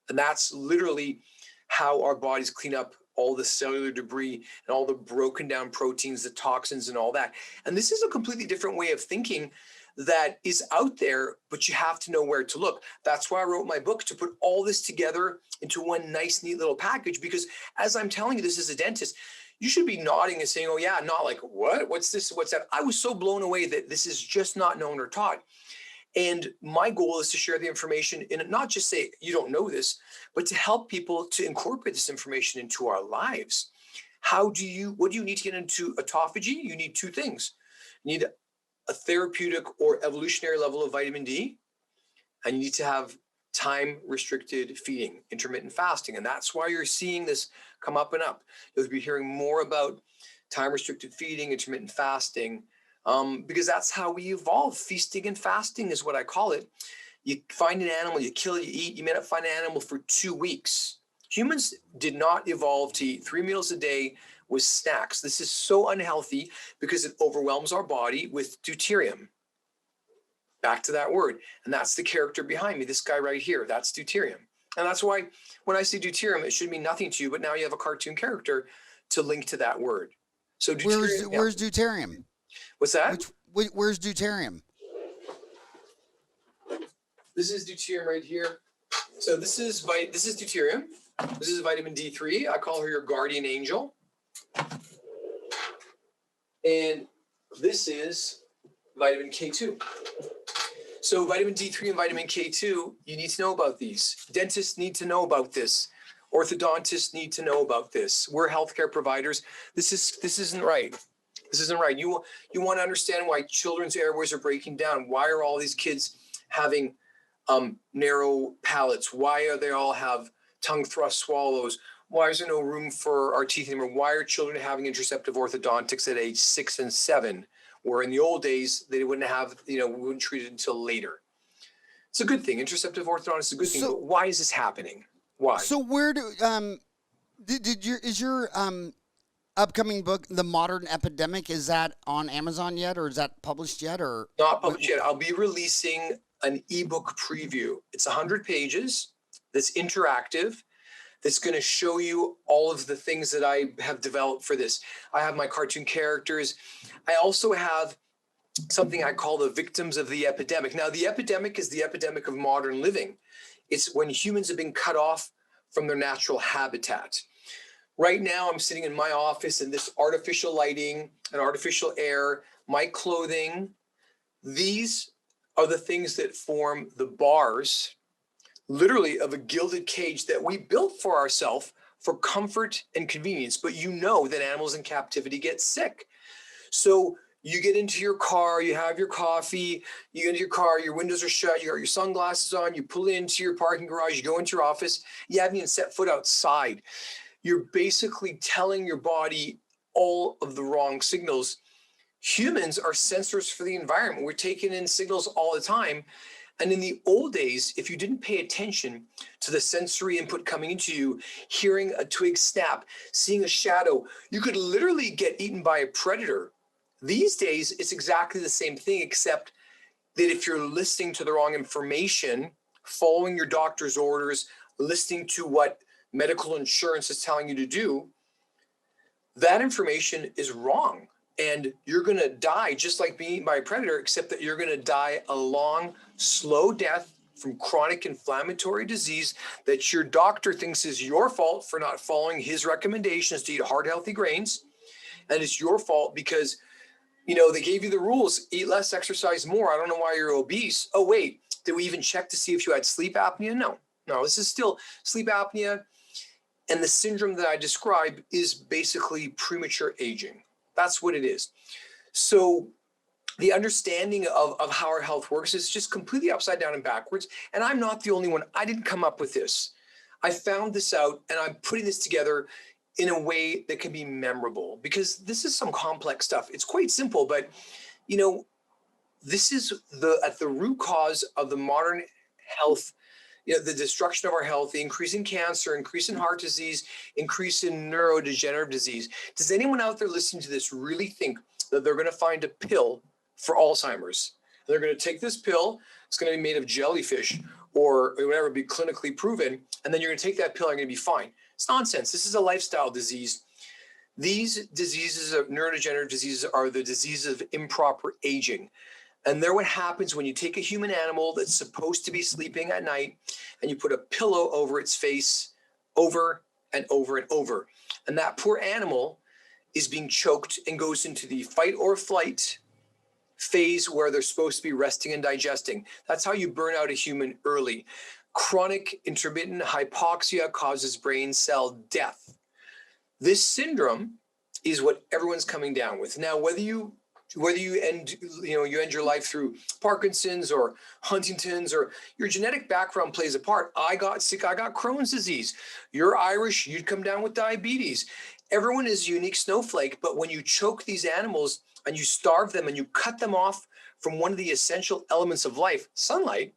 And that's literally how our bodies clean up all the cellular debris and all the broken down proteins, the toxins and all that. And this is a completely different way of thinking that is out there, but you have to know where to look. That's why I wrote my book, to put all this together into one nice, neat little package, because as I'm telling you this as a dentist, you should be nodding and saying, oh yeah, not like, what? What's this? What's that? I was so blown away that this is just not known or taught. And my goal is to share the information and not just say, you don't know this, but to help people to incorporate this information into our lives. What do you need to get into autophagy? You need two things. You need a therapeutic or evolutionary level of vitamin D, and you need to have time-restricted feeding, intermittent fasting. And that's why you're seeing this come up and up. You'll be hearing more about time-restricted feeding, intermittent fasting, because that's how we evolve. Feasting and fasting is what I call it. You find an animal, you kill it, you eat, you may not find an animal for 2 weeks. Humans did not evolve to eat 3 meals a day with snacks. This is so unhealthy because it overwhelms our body with deuterium. Back to that word. And that's the character behind me, this guy right here, that's deuterium. And that's why when I say deuterium, it should mean nothing to you, but now you have a cartoon character to link to that word. So deuterium, where's deuterium? What's that? Where's deuterium? This is deuterium right here. So this is deuterium. This is vitamin D3. I call her your guardian angel. And this is vitamin K2. So vitamin D3 and vitamin K2, you need to know about these. Dentists need to know about this. Orthodontists need to know about this. We're healthcare providers. This isn't right. This isn't right. You want to understand why children's airways are breaking down. Why are all these kids having narrow palates? Why are they all have tongue thrust swallows? Why is there no room for our teeth anymore? Why are children having interceptive orthodontics at age 6 and 7? Where in the old days, they wouldn't have, we wouldn't treat it until later. It's a good thing. Interceptive orthodontics is a good thing. But why is this happening? Why? So where do, is your upcoming book, The Modern Epidemic, is that on Amazon yet, or is that published yet, or? Not published yet. I'll be releasing an ebook preview. It's 100 pages. that's interactive, that's going to show you all of the things that I have developed for this. I have my cartoon characters. I also have something I call the victims of the epidemic. Now, the epidemic is the epidemic of modern living. It's when humans have been cut off from their natural habitat. Right now, I'm sitting in my office in this artificial lighting and artificial air, my clothing. These are the things that form the bars, literally, of a gilded cage that we built for ourselves for comfort and convenience. But you know that animals in captivity get sick. So you get into your car, you have your coffee, you get into your car, your windows are shut, you got your sunglasses on, you pull into your parking garage, you go into your office, you haven't even set foot outside. You're basically telling your body all of the wrong signals. Humans are sensors for the environment. We're taking in signals all the time. And in the old days, if you didn't pay attention to the sensory input coming into you, hearing a twig snap, seeing a shadow, you could literally get eaten by a predator. These days, it's exactly the same thing, except that if you're listening to the wrong information, following your doctor's orders, listening to what medical insurance is telling you to do, that information is wrong. And you're going to die just like being eaten by a predator, except that you're going to die a long, slow death from chronic inflammatory disease that your doctor thinks is your fault for not following his recommendations to eat hard, healthy grains. And it's your fault because, you know, they gave you the rules, eat less, exercise more. I don't know why you're obese. Oh, wait, did we even check to see if you had sleep apnea? No, this is still sleep apnea. And the syndrome that I describe is basically premature aging. That's what it is. So the understanding of how our health works is just completely upside down and backwards. And I'm not the only one. I didn't come up with this. I found this out and I'm putting this together in a way that can be memorable because this is some complex stuff. It's quite simple, but you know, this is at the root cause of the modern health, you know, the destruction of our health, the increase in cancer, increase in heart disease, increase in neurodegenerative disease. Does anyone out there listening to this really think that they're going to find a pill for Alzheimer's? They're going to take this pill, it's going to be made of jellyfish or whatever, be clinically proven, and then you're going to take that pill and you're going to be fine. It's nonsense. This is a lifestyle disease. These diseases of neurodegenerative diseases are the diseases of improper aging. And they're what happens when you take a human animal that's supposed to be sleeping at night and you put a pillow over its face over and over and over. And that poor animal is being choked and goes into the fight or flight phase where they're supposed to be resting and digesting. That's how you burn out a human early. Chronic intermittent hypoxia causes brain cell death. This syndrome is what everyone's coming down with. Now, whether you end your life through Parkinson's or Huntington's or your genetic background plays a part. I got sick, I got Crohn's disease. You're Irish, you'd come down with diabetes. Everyone is a unique snowflake, but when you choke these animals and you starve them and you cut them off from one of the essential elements of life, sunlight,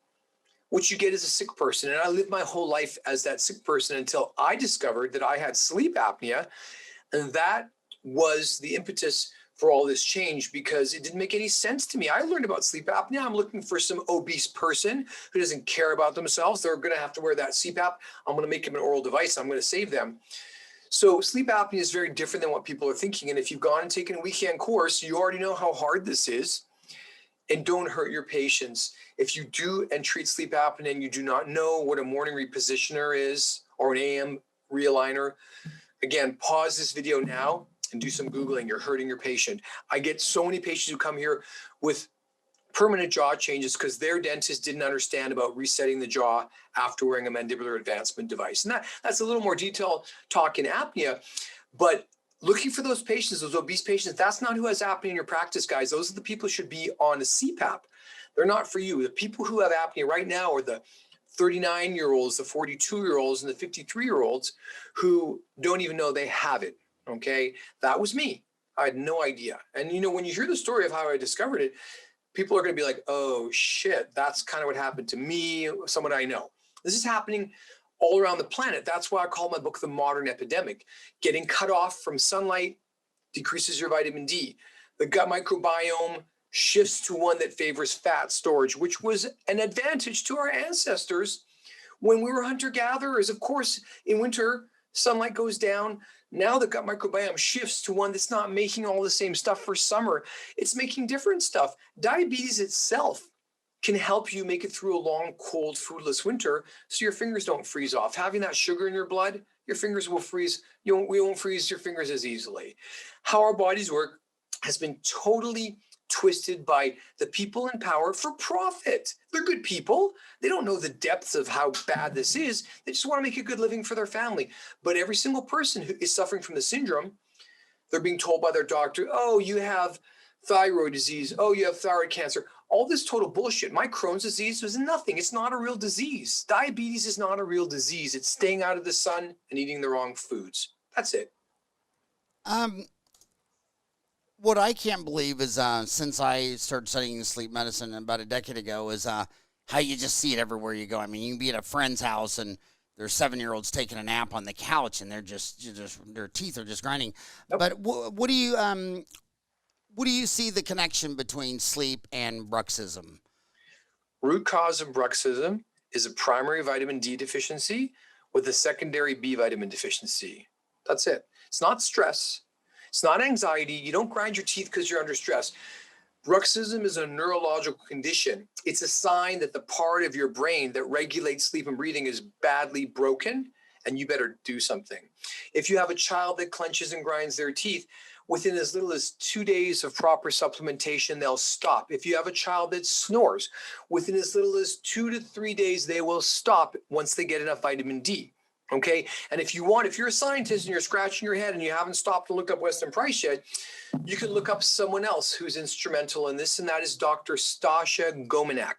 what you get is a sick person. And I lived my whole life as that sick person until I discovered that I had sleep apnea. And that was the impetus for all this change because it didn't make any sense to me. I learned about sleep apnea. I'm looking for some obese person who doesn't care about themselves. They're going to have to wear that CPAP. I'm going to make them an oral device. I'm going to save them. So sleep apnea is very different than what people are thinking. And if you've gone and taken a weekend course, you already know how hard this is. And don't hurt your patients. If you do and treat sleep apnea and you do not know what a morning repositioner is or an AM realigner, again, pause this video now and do some Googling. You're hurting your patient. I get so many patients who come here with permanent jaw changes because their dentist didn't understand about resetting the jaw after wearing a mandibular advancement device. And that's a little more detailed talk in apnea, but looking for those patients, those obese patients, that's not who has apnea in your practice, guys. Those are the people who should be on a CPAP. They're not for you. The people who have apnea right now are the 39-year-olds, the 42-year-olds, and the 53-year-olds who don't even know they have it, okay? That was me. I had no idea. And, you know, when you hear the story of how I discovered it, people are going to be like, oh, shit, that's kind of what happened to me, someone I know. This is happening all around the planet. That's why I call my book The Modern Epidemic. Getting cut off from sunlight decreases your vitamin D. The gut microbiome shifts to one that favors fat storage, which was an advantage to our ancestors When we were hunter-gatherers, of course, in winter, sunlight goes down. Now the gut microbiome shifts to one that's not making all the same stuff for summer. It's making different stuff. Diabetes itself can help you make it through a long, cold, foodless winter so your fingers don't freeze off. Having that sugar in your blood, your fingers will freeze. We won't freeze your fingers as easily. How our bodies work has been totally twisted by the people in power for profit. They're good people. They don't know the depths of how bad this is. They just want to make a good living for their family. But every single person who is suffering from the syndrome, they're being told by their doctor, oh, you have thyroid disease. Oh, you have thyroid cancer. All this total bullshit. My Crohn's disease was nothing. It's not a real disease. Diabetes is not a real disease. It's staying out of the sun and eating the wrong foods. That's it. What I can't believe is since I started studying sleep medicine about a decade ago is how you just see it everywhere you go. I mean, you can be at a friend's house and their 7-year-olds taking a nap on the couch and they're just their teeth are just grinding. Nope. But what do you see the connection between sleep and bruxism? Root cause of bruxism is a primary vitamin D deficiency with a secondary B vitamin deficiency. That's it. It's not stress. It's not anxiety. You don't grind your teeth because you're under stress. Bruxism is a neurological condition. It's a sign that the part of your brain that regulates sleep and breathing is badly broken, and you better do something. If you have a child that clenches and grinds their teeth, within as little as 2 days of proper supplementation, they'll stop. If you have a child that snores, within as little as 2 to 3 days, they will stop once they get enough vitamin D. Okay. And if you're a scientist and you're scratching your head and you haven't stopped to look up Weston Price yet, you can look up someone else who's instrumental in this, and that is Dr. Stasha Gominak.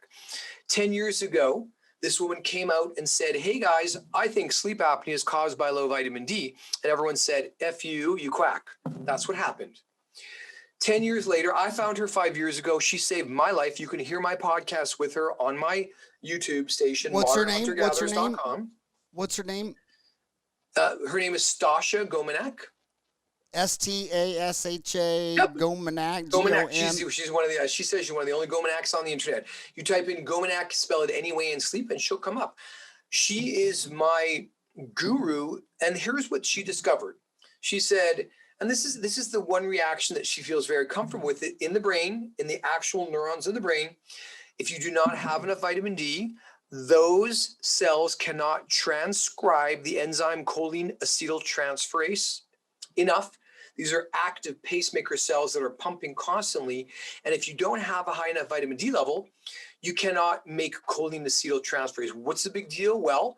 10 years ago, this woman came out and said, hey guys, I think sleep apnea is caused by low vitamin D. And everyone said, F you, you quack. That's what happened. 10 years later, I found her 5 years ago. She saved my life. You can hear my podcast with her on my YouTube station. What's her name? What's her name? Her name is Stasha Gominak. Stasha Yep. Gominak. Gominak. She's one of the. She says she's one of the only Gominaks on the internet. You type in Gominak, spell it any way in sleep, and she'll come up. She is my guru, and here's what she discovered. She said, and this is the one reaction that she feels very comfortable with it in the brain, in the actual neurons in the brain. If you do not have enough vitamin D, those cells cannot transcribe the enzyme choline acetyltransferase enough. These are active pacemaker cells that are pumping constantly. And if you don't have a high enough vitamin D level, you cannot make choline acetyltransferase. What's the big deal? Well,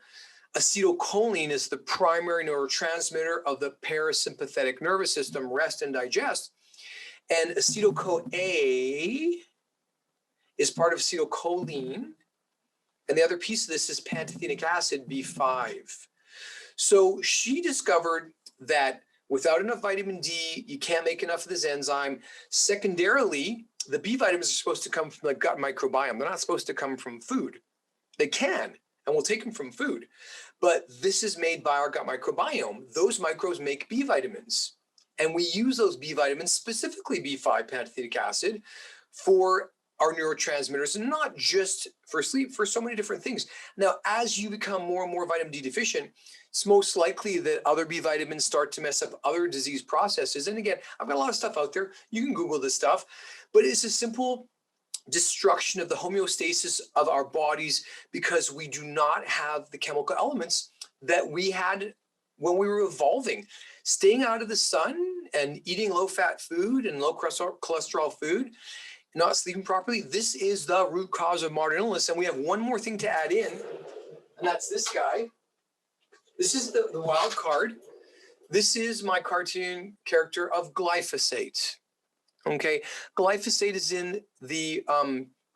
acetylcholine is the primary neurotransmitter of the parasympathetic nervous system, rest and digest. And acetyl-CoA is part of acetylcholine. And the other piece of this is pantothenic acid, B5. So she discovered that without enough vitamin D, you can't make enough of this enzyme. Secondarily, the B vitamins are supposed to come from the gut microbiome. They're not supposed to come from food. They can, and we'll take them from food. But this is made by our gut microbiome. Those microbes make B vitamins. And we use those B vitamins, specifically B5 pantothenic acid, for our neurotransmitters, and not just for sleep, for so many different things. Now, as you become more and more vitamin D deficient, it's most likely that other B vitamins start to mess up other disease processes. And again, I've got a lot of stuff out there. You can Google this stuff, but it's a simple destruction of the homeostasis of our bodies because we do not have the chemical elements that we had when we were evolving. Staying out of the sun and eating low-fat food and low cholesterol food, not sleeping properly, this is the root cause of modern illness. And we have one more thing to add in, and that's this guy. This is the wild card. This is my cartoon character of glyphosate. Okay, glyphosate is in the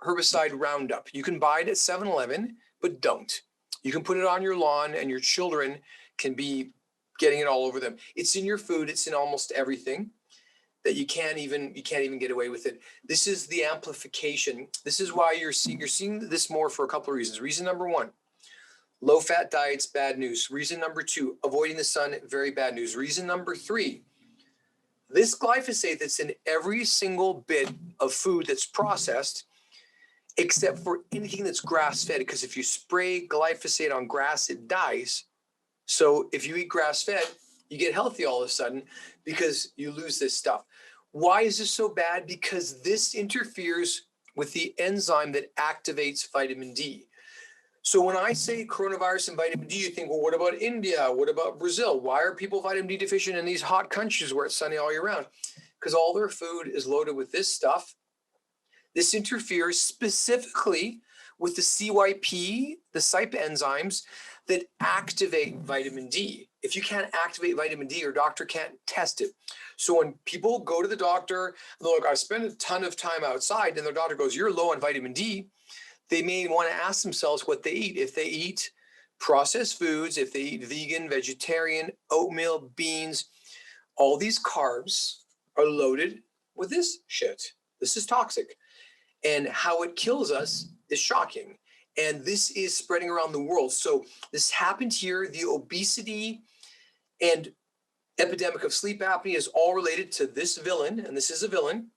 herbicide Roundup. You can buy it at 7-Eleven, but don't. You can put it on your lawn and your children can be getting it all over them. It's in your food. It's in almost everything. That you can't even get away with it. This is the amplification. This is why you're seeing this more for a couple of reasons. Reason number one, low-fat diets, bad news. Reason number two, avoiding the sun, very bad news. Reason number three, this glyphosate that's in every single bit of food that's processed, except for anything that's grass-fed, because if you spray glyphosate on grass, it dies. So if you eat grass-fed, you get healthy all of a sudden because you lose this stuff. Why is this so bad? Because this interferes with the enzyme that activates vitamin D. So when I say coronavirus and vitamin D, you think, well, what about India? What about Brazil? Why are people vitamin D deficient in these hot countries where it's sunny all year round? Because all their food is loaded with this stuff. This interferes specifically with the CYP, the CYP enzymes that activate vitamin D. If you can't activate vitamin D, your doctor can't test it. So when people go to the doctor, look, I spend a ton of time outside, and their doctor goes, you're low on vitamin D, they may want to ask themselves what they eat. If they eat processed foods, if they eat vegan, vegetarian, oatmeal, beans, all these carbs are loaded with this shit. This is toxic. And how it kills us is shocking. And this is spreading around the world. So this happened here. The obesity and epidemic of sleep apnea is all related to this villain, and this is a villain,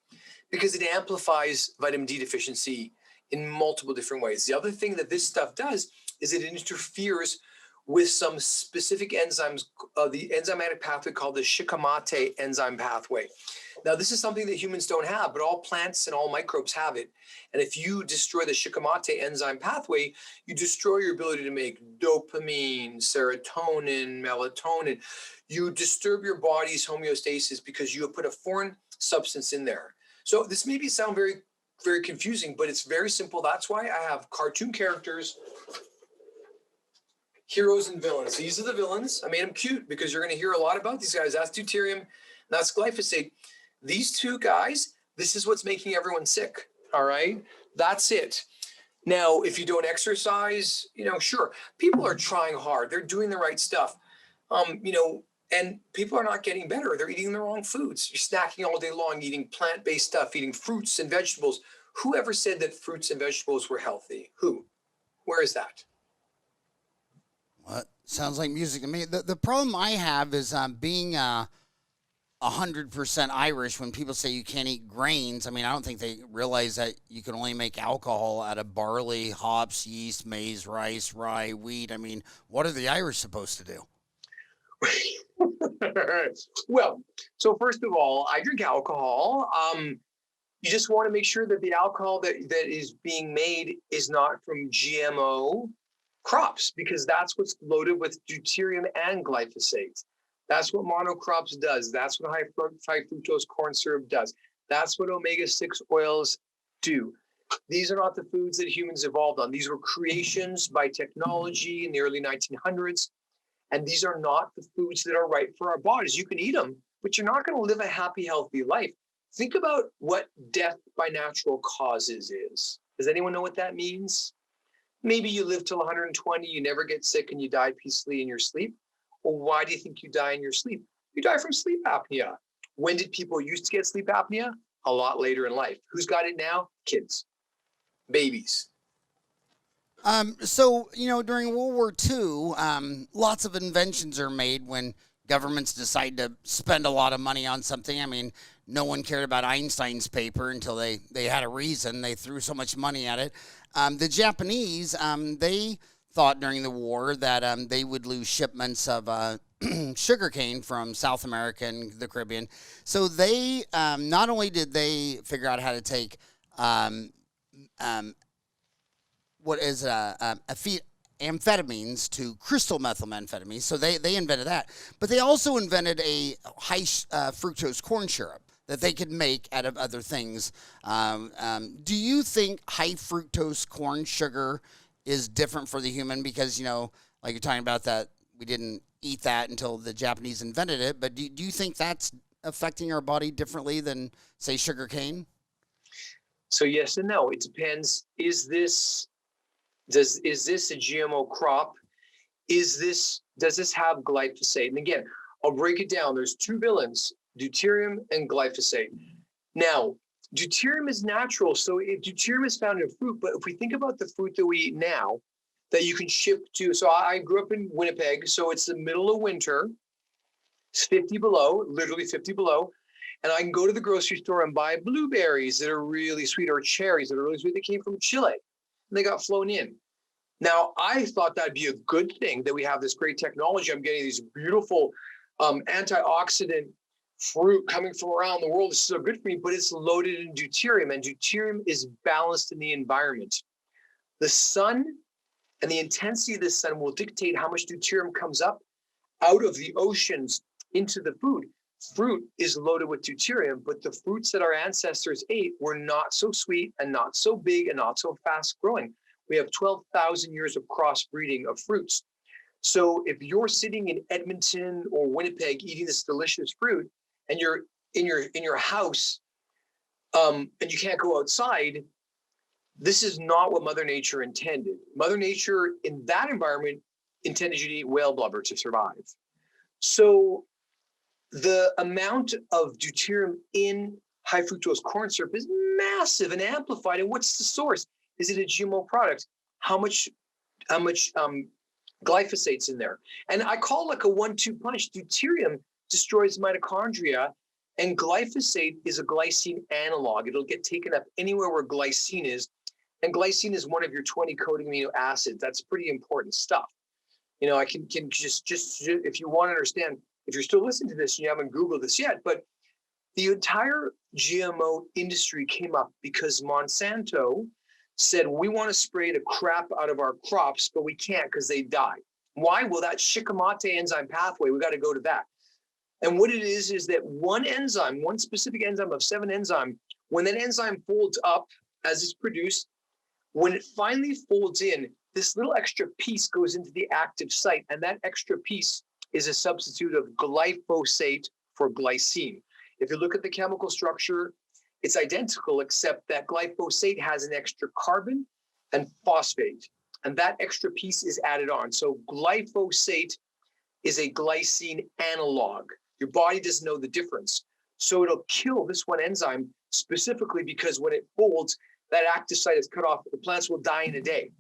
because it amplifies vitamin D deficiency in multiple different ways. The other thing that this stuff does is it interferes with some specific enzymes, the enzymatic pathway called the shikimate enzyme pathway. Now, this is something that humans don't have, but all plants and all microbes have it. And if you destroy the shikimate enzyme pathway, you destroy your ability to make dopamine, serotonin, melatonin. You disturb your body's homeostasis because you have put a foreign substance in there. So this maybe sound very, very confusing, but it's very simple. That's why I have cartoon characters, heroes and villains. These are the villains. I made them cute because you're going to hear a lot about these guys. That's Deuterium, that's Glyphosate. These two guys, this is what's making everyone sick. All right, that's it. Now, if you don't exercise, sure, people are trying hard. They're doing the right stuff. And people are not getting better. They're eating the wrong foods. You're snacking all day long, eating plant-based stuff, eating fruits and vegetables. Whoever said that fruits and vegetables were healthy? Who? Where is that? Well, sounds like music to me. The problem I have is being 100% Irish. When people say you can't eat grains, I mean, I don't think they realize that you can only make alcohol out of barley, hops, yeast, maize, rice, rye, wheat. I mean, what are the Irish supposed to do? Well, so first of all, I drink alcohol. You just want to make sure that the alcohol that is being made is not from GMO crops, because that's what's loaded with deuterium and glyphosate. That's what monocrops does. That's what high fructose corn syrup does. That's what omega-6 oils do. These are not the foods that humans evolved on. These were creations by technology in the early 1900s. And these are not the foods that are right for our bodies. You can eat them, but you're not going to live a happy, healthy life. Think about what death by natural causes is. Does anyone know what that means? Maybe you live till 120, you never get sick, and you die peacefully in your sleep. Well, why do you think you die in your sleep? You die from sleep apnea. When did people used to get sleep apnea? A lot later in life. Who's got it now? Kids, babies. So, during World War II, lots of inventions are made when governments decide to spend a lot of money on something. I mean, no one cared about Einstein's paper until they had a reason. They threw so much money at it. The Japanese, they thought during the war that they would lose shipments of sugarcane from South America and the Caribbean. So they, not only did they figure out how to take amphetamines to crystal methamphetamine. So they invented that. But they also invented a high fructose corn syrup that they could make out of other things. Do you think high fructose corn sugar is different for the human? Because, like you're talking about that, we didn't eat that until the Japanese invented it. But do you think that's affecting our body differently than, say, sugar cane? So yes and no. It depends. Is this a GMO crop? Does this have glyphosate? And again, I'll break it down. There's two villains, deuterium and glyphosate. Now, deuterium is natural. So deuterium is found in fruit, but if we think about the fruit that we eat now, that you can ship to, so I grew up in Winnipeg, so it's the middle of winter, it's 50 below, literally 50 below. And I can go to the grocery store and buy blueberries that are really sweet, or cherries that are really sweet that came from Chile, and they got flown in. Now, I thought that'd be a good thing that we have this great technology. I'm getting these beautiful antioxidant fruit coming from around the world. This is so good for me, but it's loaded in deuterium, and deuterium is balanced in the environment. The sun and the intensity of the sun will dictate how much deuterium comes up out of the oceans into the food. Fruit is loaded with deuterium, but the fruits that our ancestors ate were not so sweet and not so big and not so fast growing. We have 12,000 years of crossbreeding of fruits. So if you're sitting in Edmonton or Winnipeg eating this delicious fruit, and you're in your house, and you can't go outside, this is not what Mother Nature intended. Mother Nature in that environment intended you to eat whale blubber to survive. So the amount of deuterium in high fructose corn syrup is massive and amplified. And what's the source? Is it a GMO product? How much glyphosate's in there? And I call it like a 1-2 punch. Deuterium destroys mitochondria, and glyphosate is a glycine analog. It'll get taken up anywhere where glycine is. And glycine is one of your 20 coding amino acids. That's pretty important stuff. You know, I can just if you want to understand, if you're still listening to this and you haven't Googled this yet, but the entire GMO industry came up because Monsanto said, we want to spray the crap out of our crops, but we can't because they die. Why? Well, that shikimate enzyme pathway, we got to go to that. And what it is that one enzyme, one specific enzyme of 7 enzymes, when that enzyme folds up as it's produced, when it finally folds in, this little extra piece goes into the active site, and that extra piece is a substitute of glyphosate for glycine. If you look at the chemical structure, it's identical, except that glyphosate has an extra carbon and phosphate, and that extra piece is added on. So glyphosate is a glycine analog. Your body doesn't know the difference. So it'll kill this one enzyme specifically because when it folds, that active site is cut off. The plants will die in a day.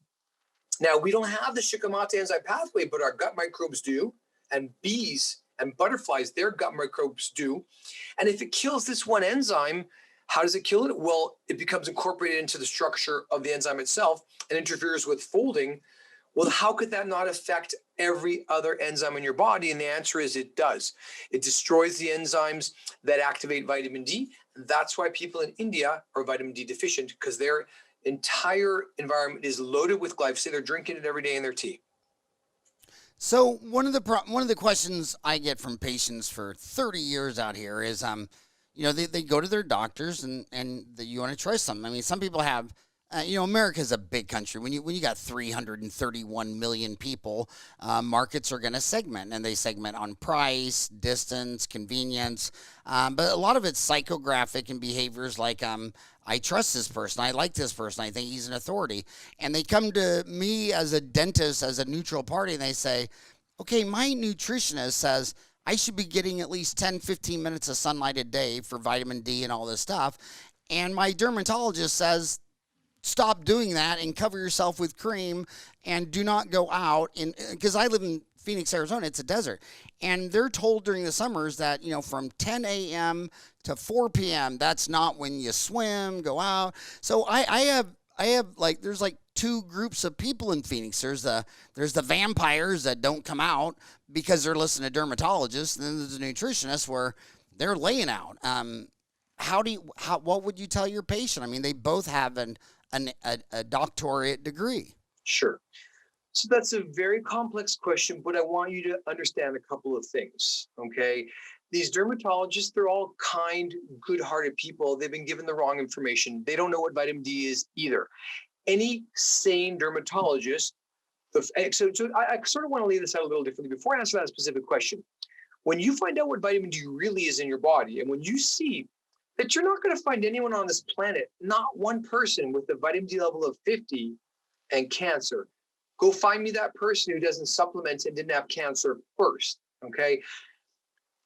Now, we don't have the shikimate enzyme pathway, but our gut microbes do, and bees and butterflies, their gut microbes do. And if it kills this one enzyme, how does it kill it? Well, it becomes incorporated into the structure of the enzyme itself and interferes with folding. Well, how could that not affect every other enzyme in your body? And the answer is it does. It destroys the enzymes that activate vitamin D. That's why people in India are vitamin D deficient, because their entire environment is loaded with glyphosate. They're drinking it every day in their tea. So one of the questions I get from patients for 30 years out here is, you know, they go to their doctors and you want to try something. I mean, some people have, you know, America's a big country. When you got 331 million people, markets are going to segment, and they segment on price, distance, convenience. But a lot of it's psychographic and behaviors like, I trust this person. I like this person. I think he's an authority. And they come to me as a dentist, as a neutral party, and they say, okay, my nutritionist says I should be getting at least 10, 15 minutes of sunlight a day for vitamin D and all this stuff. And my dermatologist says, stop doing that and cover yourself with cream and do not go out. Because I live in Phoenix, Arizona, it's a desert. And they're told during the summers that, you know, from 10 a.m. to 4 p.m., that's not when you swim, go out. So I have like, there's like 2 groups of people in Phoenix. There's the vampires that don't come out because they're listening to dermatologists, and then there's the nutritionists where they're laying out. What would you tell your patient? I mean, they both have a doctorate degree. Sure. So that's a very complex question, but I want you to understand a couple of things, okay? These dermatologists, they're all kind, good-hearted people. They've been given the wrong information. They don't know what vitamin D is either. Any sane dermatologist, so I sort of want to lay this out a little differently before I answer that specific question. When you find out what vitamin D really is in your body, and when you see that you're not going to find anyone on this planet, not one person with a vitamin D level of 50 and cancer, go find me that person who doesn't supplement and didn't have cancer first, okay?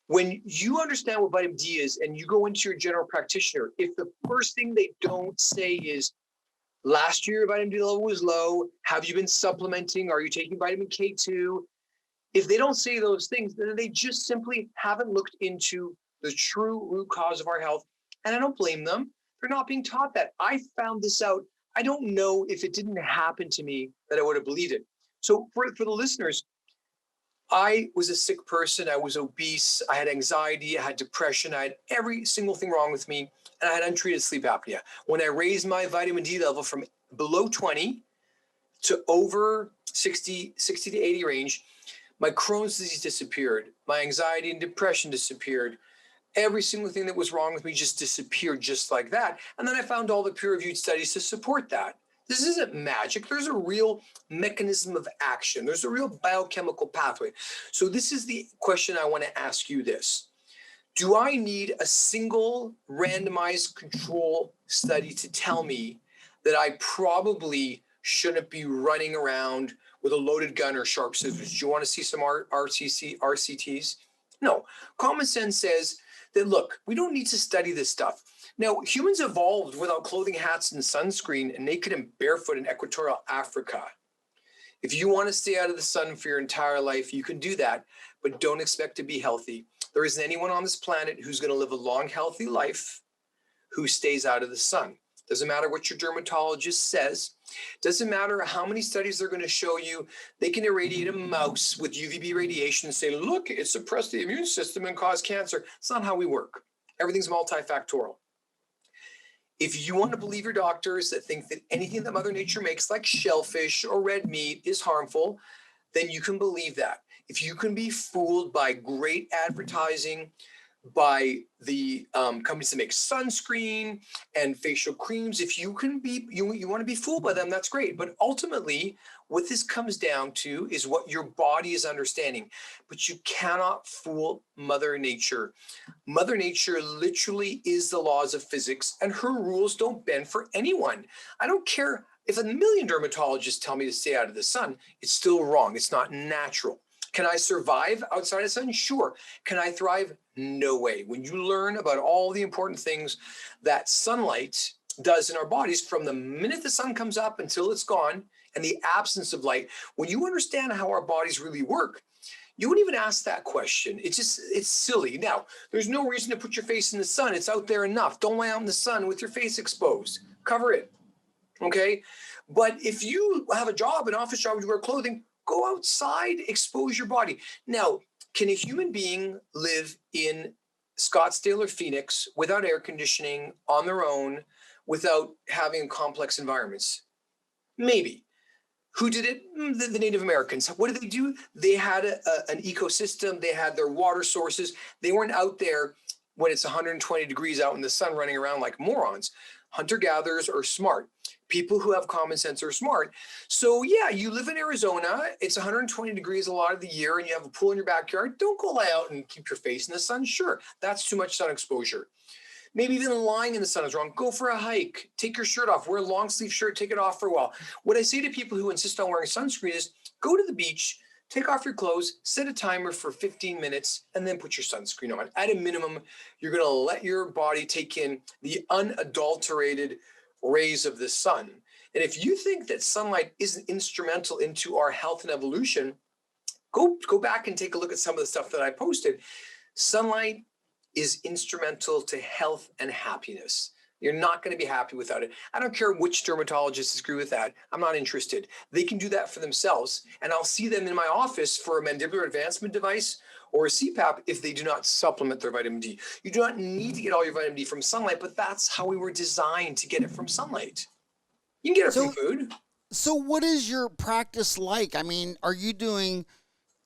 When you understand what vitamin D is and you go into your general practitioner, if the first thing they don't say is, last year your vitamin D level was low, have you been supplementing, are you taking vitamin K2? If they don't say those things, then they just simply haven't looked into the true root cause of our health. And I don't blame them. They're not being taught that. I found this out. I don't know if it didn't happen to me that I would have believed it. So for the listeners, I was a sick person. I was obese. I had anxiety. I had depression. I had every single thing wrong with me. And I had untreated sleep apnea. When I raised my vitamin D level from below 20 to over 60 to 80 range, my Crohn's disease disappeared. My anxiety and depression disappeared. Every single thing that was wrong with me just disappeared just like that. And then I found all the peer-reviewed studies to support that. This isn't magic. There's a real mechanism of action. There's a real biochemical pathway. So this is the question I want to ask you this. Do I need a single randomized control study to tell me that I probably shouldn't be running around with a loaded gun or sharp scissors? Do you want to see some RCTs? No. Common sense says that, look, we don't need to study this stuff. Now, humans evolved without clothing, hats, and sunscreen, naked and barefoot in equatorial Africa. If you want to stay out of the sun for your entire life, you can do that, but don't expect to be healthy. There isn't anyone on this planet who's going to live a long, healthy life who stays out of the sun. Doesn't matter what your dermatologist says. Doesn't matter how many studies they're going to show you. They can irradiate a mouse with UVB radiation and say, look, it suppressed the immune system and caused cancer. It's not how we work. Everything's multifactorial. If you want to believe your doctors that think that anything that Mother Nature makes, like shellfish or red meat, is harmful, then you can believe that. If you can be fooled by great advertising, by the companies that make sunscreen and facial creams, if you can be, you want to be fooled by them, that's great. But ultimately, what this comes down to is what your body is understanding. But you cannot fool Mother Nature. Mother Nature literally is the laws of physics, and her rules don't bend for anyone. I don't care if 1 million dermatologists tell me to stay out of the sun, it's still wrong. It's not natural. Can I survive outside of the sun? Sure. Can I thrive? No way. When you learn about all the important things that sunlight does in our bodies from the minute the sun comes up until it's gone and the absence of light, when you understand how our bodies really work, you wouldn't even ask that question. It's silly. Now, there's no reason to put your face in the sun. It's out there enough. Don't lie out in the sun with your face exposed. Cover it. Okay? But if you have a job, an office job, you wear clothing, go outside, expose your body. Now, can a human being live in Scottsdale or Phoenix without air conditioning, on their own, without having complex environments? Maybe. Who did it? The Native Americans. What did they do? They had an ecosystem. They had their water sources. They weren't out there when it's 120 degrees out in the sun running around like morons. Hunter-gatherers are smart. People who have common sense are smart. So yeah, you live in Arizona, it's 120 degrees a lot of the year, and you have a pool in your backyard. Don't go lie out and keep your face in the sun. Sure, that's too much sun exposure. Maybe even lying in the sun is wrong. Go for a hike. Take your shirt off. Wear a long sleeve shirt. Take it off for a while. What I say to people who insist on wearing sunscreen is go to the beach, take off your clothes, set a timer for 15 minutes, and then put your sunscreen on. At a minimum, you're going to let your body take in the unadulterated rays of the sun. And if you think that sunlight isn't instrumental into our health and evolution, go back and take a look at some of the stuff that I posted. Sunlight is instrumental to health and happiness. You're not going to be happy without it. I don't care which dermatologists agree with that. I'm not interested. They can do that for themselves, and I'll see them in my office for a mandibular advancement device or a CPAP if they do not supplement their vitamin D. You do not need to get all your vitamin D from sunlight, but that's how we were designed to get it from sunlight. You can get it from food. So what is your practice like? I mean, are you doing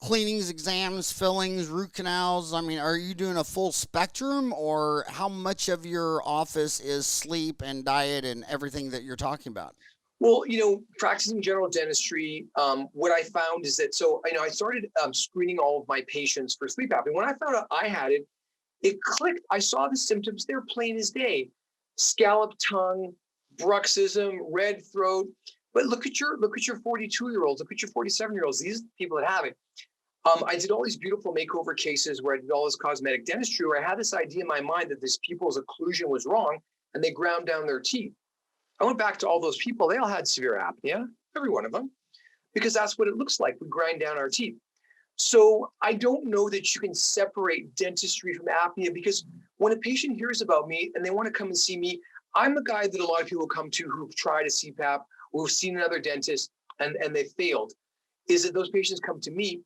cleanings, exams, fillings, root canals? I mean, are you doing a full spectrum, or how much of your office is sleep and diet and everything that you're talking about? Well, practicing general dentistry, what I found is that, I started screening all of my patients for sleep apnea. When I found out I had it, it clicked. I saw the symptoms. They're plain as day. Scalloped tongue, bruxism, red throat. But look at your 42-year-olds, look at your 47-year-olds. These are the people that have it. I did all these beautiful makeover cases where I did all this cosmetic dentistry, where I had this idea in my mind that this people's occlusion was wrong, and they ground down their teeth. I went back to all those people. They all had severe apnea, every one of them, because that's what it looks like. We grind down our teeth. So I don't know that you can separate dentistry from apnea, because when a patient hears about me and they want to come and see me, I'm the guy that a lot of people come to who've tried a CPAP or who've seen another dentist and they failed, is that those patients come to me,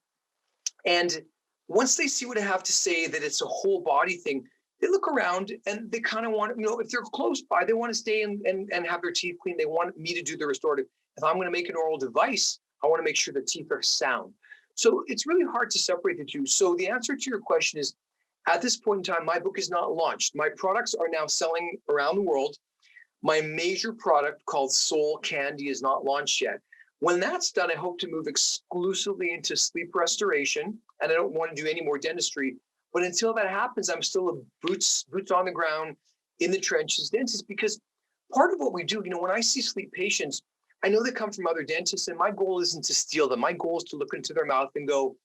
and once they see what I have to say, that it's a whole body thing, they look around and they kind of want, if they're close by, they want to stay and have their teeth clean. They want me to do the restorative. If I'm going to make an oral device, I want to make sure the teeth are sound. So it's really hard to separate the two. So the answer to your question is, at this point in time, my book is not launched. My products are now selling around the world. My major product called Soul Candy is not launched yet. When that's done, I hope to move exclusively into sleep restoration, and I don't want to do any more dentistry. But until that happens, I'm still a boots on the ground, in the trenches dentist, because part of what we do, when I see sleep patients, I know they come from other dentists, and my goal isn't to steal them. My goal is to look into their mouth and go,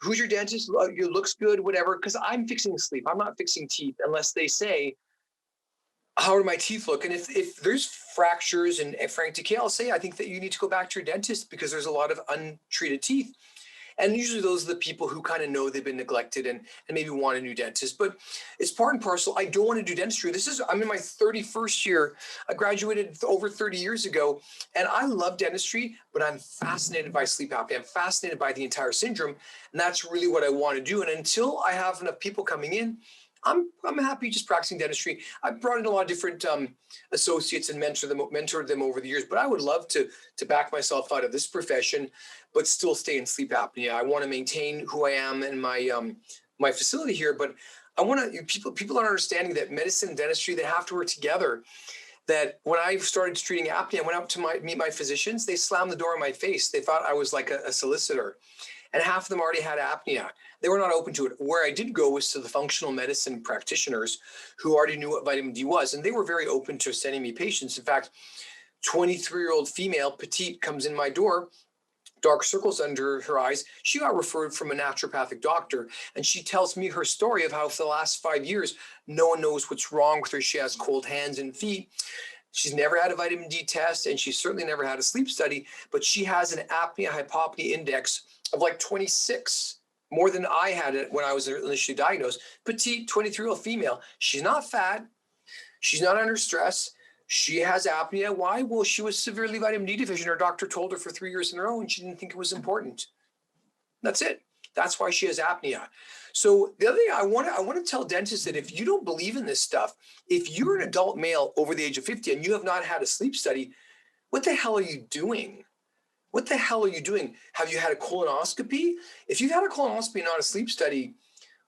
who's your dentist? You looks good, whatever, because I'm fixing sleep. I'm not fixing teeth unless they say, how do my teeth look? And if there's fractures and frank decay, I'll say, I think that you need to go back to your dentist because there's a lot of untreated teeth. And usually those are the people who kind of know they've been neglected and maybe want a new dentist. But it's part and parcel. I don't want to do dentistry. I'm in my 31st year. I graduated over 30 years ago, and I love dentistry, but I'm fascinated by sleep apnea. I'm fascinated by the entire syndrome, and that's really what I want to do. And until I have enough people coming in, I'm happy just practicing dentistry. I've brought in a lot of different associates and mentored them over the years, but I would love to back myself out of this profession, but still stay in sleep apnea. I want to maintain who I am in my facility here, but I want to people are understanding that medicine and dentistry, they have to work together. That when I started treating apnea, I went out to meet my physicians. They slammed the door in my face. They thought I was like a solicitor, and half of them already had apnea. They were not open to it. Where I did go was to the functional medicine practitioners who already knew what vitamin D was, and they were very open to sending me patients. In fact, 23-year-old female, petite, comes in my door, dark circles under her eyes. She got referred from a naturopathic doctor, and she tells me her story of how for the last 5 years, no one knows what's wrong with her. She has cold hands and feet. She's never had a vitamin D test, and she's certainly never had a sleep study, but she has an apnea-hypopnea index of like 26, more than I had it when I was initially diagnosed. Petite, 23-year-old female. She's not fat. She's not under stress. She has apnea. Why? Well, she was severely vitamin D deficient. Her doctor told her for 3 years in a row, and she didn't think it was important. That's it. That's why she has apnea. So the other thing I want to tell dentists that if you don't believe in this stuff, if you're an adult male over the age of 50 and you have not had a sleep study, what the hell are you doing? What the hell are you doing? Have you had a colonoscopy? If you've had a colonoscopy and not a sleep study,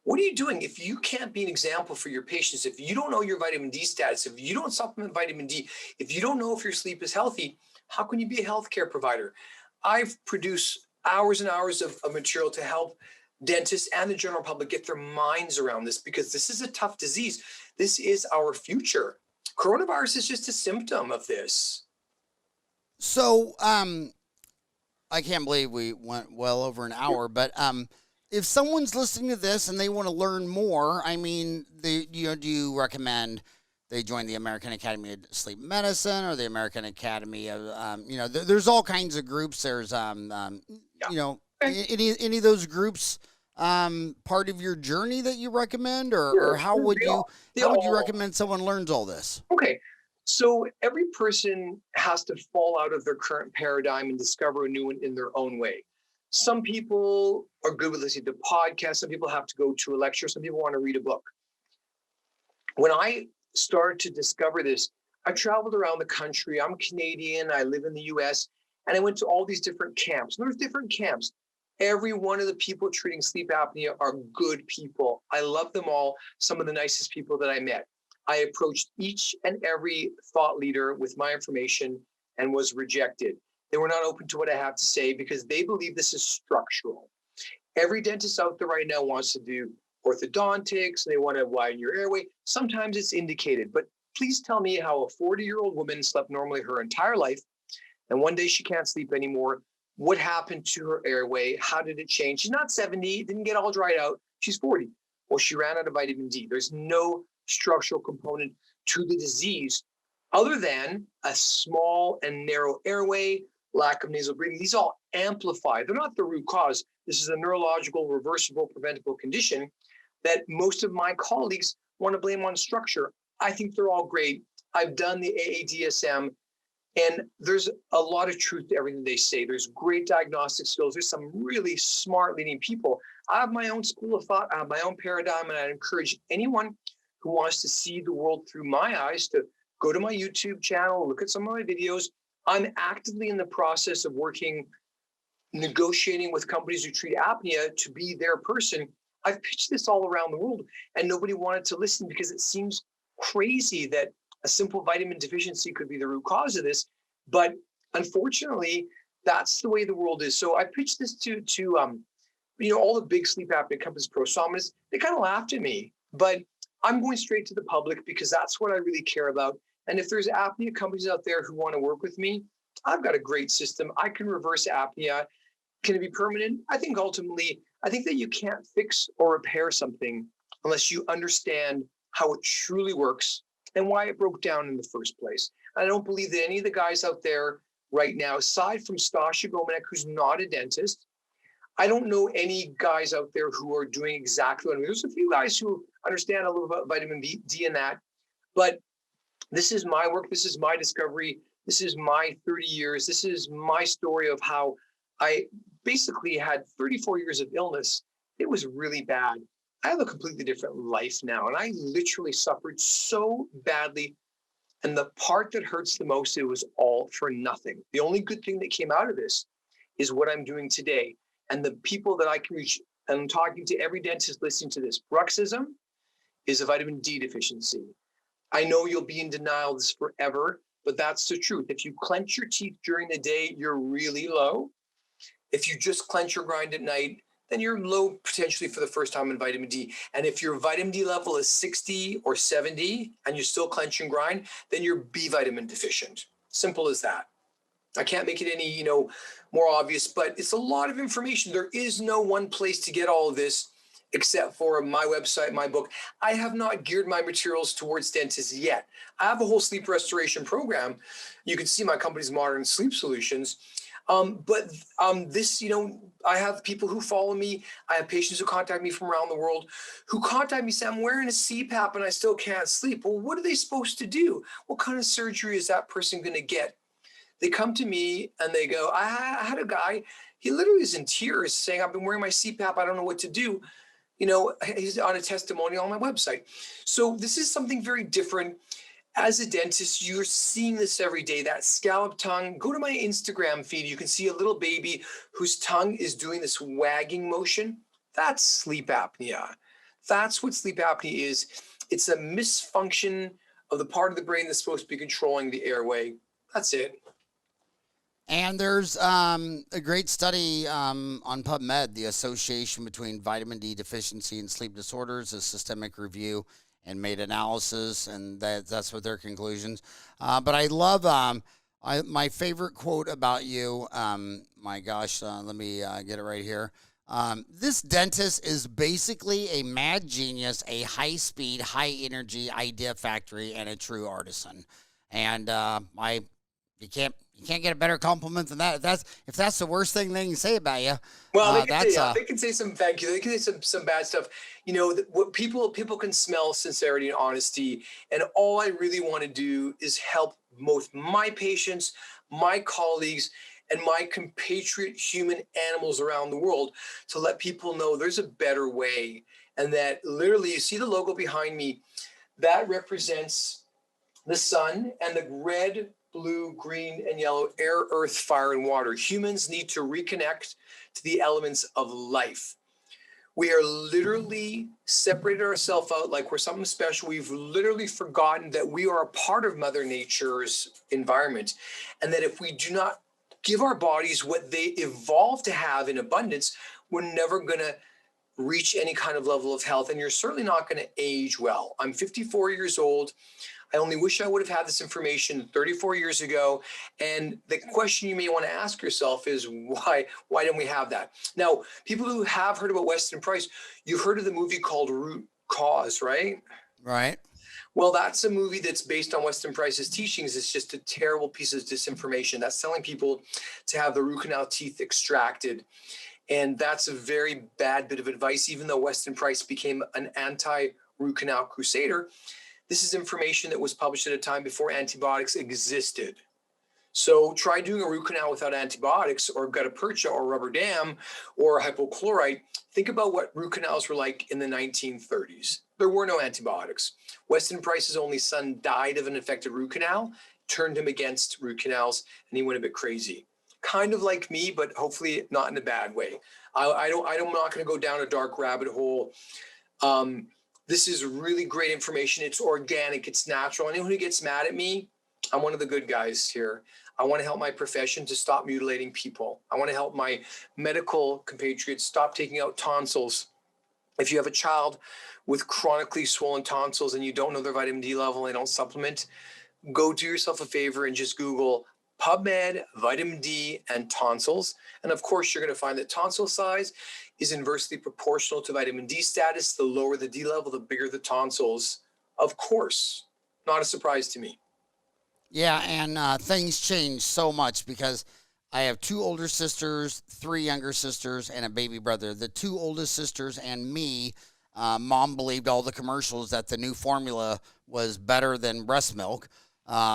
what are you doing? If you can't be an example for your patients, if you don't know your vitamin D status, if you don't supplement vitamin D, if you don't know if your sleep is healthy, how can you be a healthcare provider? I've produced hours and hours of material to help dentists and the general public get their minds around this, because this is a tough disease. This is our future. Coronavirus is just a symptom of this. So, I can't believe we went well over an hour, but if someone's listening to this and they want to learn more, I mean, do you recommend they join the American Academy of Sleep Medicine or the American Academy of, there's all kinds of groups. There's, any of those groups part of your journey that you recommend, or how would you recommend someone learns all this? Okay. So every person has to fall out of their current paradigm and discover a new one in their own way. Some people are good with listening to podcasts. Some people have to go to a lecture. Some people want to read a book. When I started to discover this, I traveled around the country. I'm Canadian. I live in the US. And I went to all these different camps. And there's different camps. Every one of the people treating sleep apnea are good people. I love them all. Some of the nicest people that I met. I approached each and every thought leader with my information and was rejected. They were not open to what I have to say because they believe this is structural. Every dentist out there right now wants to do orthodontics. They want to widen your airway. Sometimes it's indicated, but please tell me how a 40-year-old woman slept normally her entire life, and one day she can't sleep anymore. What happened to her airway? How did it change? She's not 70, didn't get all dried out. She's 40. Well, she ran out of vitamin D. There's no structural component to the disease other than a small and narrow airway, lack of nasal breathing. These all amplify. They're not the root cause, This is a neurological, reversible, preventable condition that most of my colleagues want to blame on structure. I think they're all great. I've done the AADSM, and there's a lot of truth to everything they say. There's great diagnostic skills. There's some really smart leading people. I have my own school of thought. I have my own paradigm, and I encourage anyone who wants to see the world through my eyes to go to my YouTube channel, look at some of my videos. I'm actively in the process of negotiating with companies who treat apnea to be their person. I've pitched this all around the world, and nobody wanted to listen because it seems crazy that a simple vitamin deficiency could be the root cause of this. But unfortunately, that's the way the world is. So I pitched this to all the big sleep apnea companies, ProSomnus. They kind of laughed at me, but I'm going straight to the public because that's what I really care about. And if there's apnea companies out there who want to work with me, I've got a great system. I can reverse apnea. Can it be permanent? I think that you can't fix or repair something unless you understand how it truly works and why it broke down in the first place. I don't believe that any of the guys out there right now, aside from Stasha Gomenek, who's not a dentist, I don't know any guys out there who are doing exactly what I mean. There's a few guys who understand a little about vitamin D and that, but this is my work. This is my discovery. This is my 30 years. This is my story of how I basically had 34 years of illness. It was really bad. I have a completely different life now, and I literally suffered so badly. And the part that hurts the most, it was all for nothing. The only good thing that came out of this is what I'm doing today. And the people that I can reach, and I'm talking to every dentist listening to this, Bruxism is a vitamin D deficiency. I know you'll be in denial of this forever, but that's the truth. If you clench your teeth during the day, you're really low. If you just clench or grind at night, then you're low potentially for the first time in vitamin D. And if your vitamin D level is 60 or 70 and you still clench and grind, then you're B vitamin deficient. Simple as that. I can't make it any, more obvious, but it's a lot of information. There is no one place to get all of this except for my website, my book. I have not geared my materials towards dentists yet. I have a whole sleep restoration program. You can see my company's Modern Sleep Solutions. This, I have people who follow me. I have patients who contact me from around the world who contact me saying, I'm wearing a CPAP and I still can't sleep. Well, what are they supposed to do? What kind of surgery is that person going to get? They come to me and they go, I had a guy, he literally is in tears saying, I've been wearing my CPAP. I don't know what to do. He's on a testimonial on my website. So this is something very different. As a dentist, you're seeing this every day, that scallop tongue. Go to my Instagram feed. You can see a little baby whose tongue is doing this wagging motion. That's sleep apnea. That's what sleep apnea is. It's a misfunction of the part of the brain that's supposed to be controlling the airway. That's it. And there's a great study on PubMed, the association between vitamin D deficiency and sleep disorders, a systemic review and meta-analysis, and that's what their conclusions. But I love my favorite quote about you. My gosh, let me get it right here. This dentist is basically a mad genius, a high-speed, high-energy idea factory, and a true artisan. And you can't get a better compliment than that. If that's the worst thing they can say about you. Well, they can say some thank you. They can say some bad stuff. What people can smell sincerity and honesty. And all I really want to do is help both my patients, my colleagues, and my compatriot human animals around the world to let people know there's a better way. And that literally, you see the logo behind me, that represents the sun, and the red, blue, green, and yellow, air, earth, fire, and water. Humans need to reconnect to the elements of life. We are literally separated ourselves out like we're something special. We've literally forgotten that we are a part of Mother Nature's environment, and that if we do not give our bodies what they evolved to have in abundance, we're never going to reach any kind of level of health, and you're certainly not going to age well. I'm 54 years old. I only wish I would have had this information 34 years ago. And the question you may want to ask yourself is, why didn't we have that? Now, people who have heard about Weston Price, you've heard of the movie called Root Cause, right? Right. Well, that's a movie that's based on Weston Price's teachings. It's just a terrible piece of disinformation that's telling people to have the root canal teeth extracted. And that's a very bad bit of advice, even though Weston Price became an anti-root canal crusader. This is information that was published at a time before antibiotics existed. So try doing a root canal without antibiotics or gutta percha or rubber dam or hypochlorite. Think about what root canals were like in the 1930s. There were no antibiotics. Weston Price's only son died of an infected root canal, turned him against root canals, and he went a bit crazy. Kind of like me, but hopefully not in a bad way. I'm not going to go down a dark rabbit hole. This is really great information. It's organic. It's natural. Anyone who gets mad at me, I'm one of the good guys here. I want to help my profession to stop mutilating people. I want to help my medical compatriots stop taking out tonsils. If you have a child with chronically swollen tonsils and you don't know their vitamin D level and they don't supplement, go do yourself a favor and just Google PubMed, vitamin D, and tonsils. And of course, you're going to find that tonsil size is inversely proportional to vitamin D status. The lower the D level, the bigger the tonsils. Of course, not a surprise to me. Yeah, and things change so much because I have 2 older sisters, 3 younger sisters, and a baby brother. The 2 oldest sisters and me, mom believed all the commercials that the new formula was better than breast milk.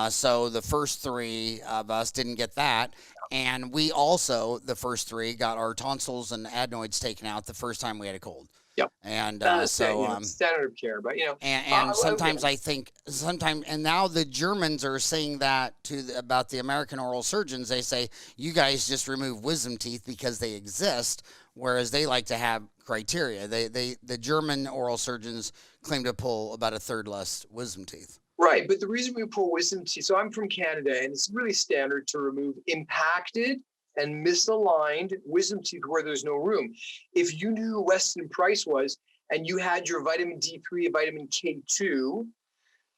So the first 3 of us didn't get that. And we also, the first 3, got our tonsils and adenoids taken out the first time we had a cold. Yep. And standard of care, but and sometimes I think and now the Germans are saying that about the American oral surgeons. They say you guys just remove wisdom teeth because they exist, whereas they like to have criteria. The German oral surgeons claim to pull about a third less wisdom teeth. Right, but the reason we pull wisdom teeth, so I'm from Canada, and it's really standard to remove impacted and misaligned wisdom teeth where there's no room. If you knew who Weston Price was and you had your vitamin D3 and vitamin K2,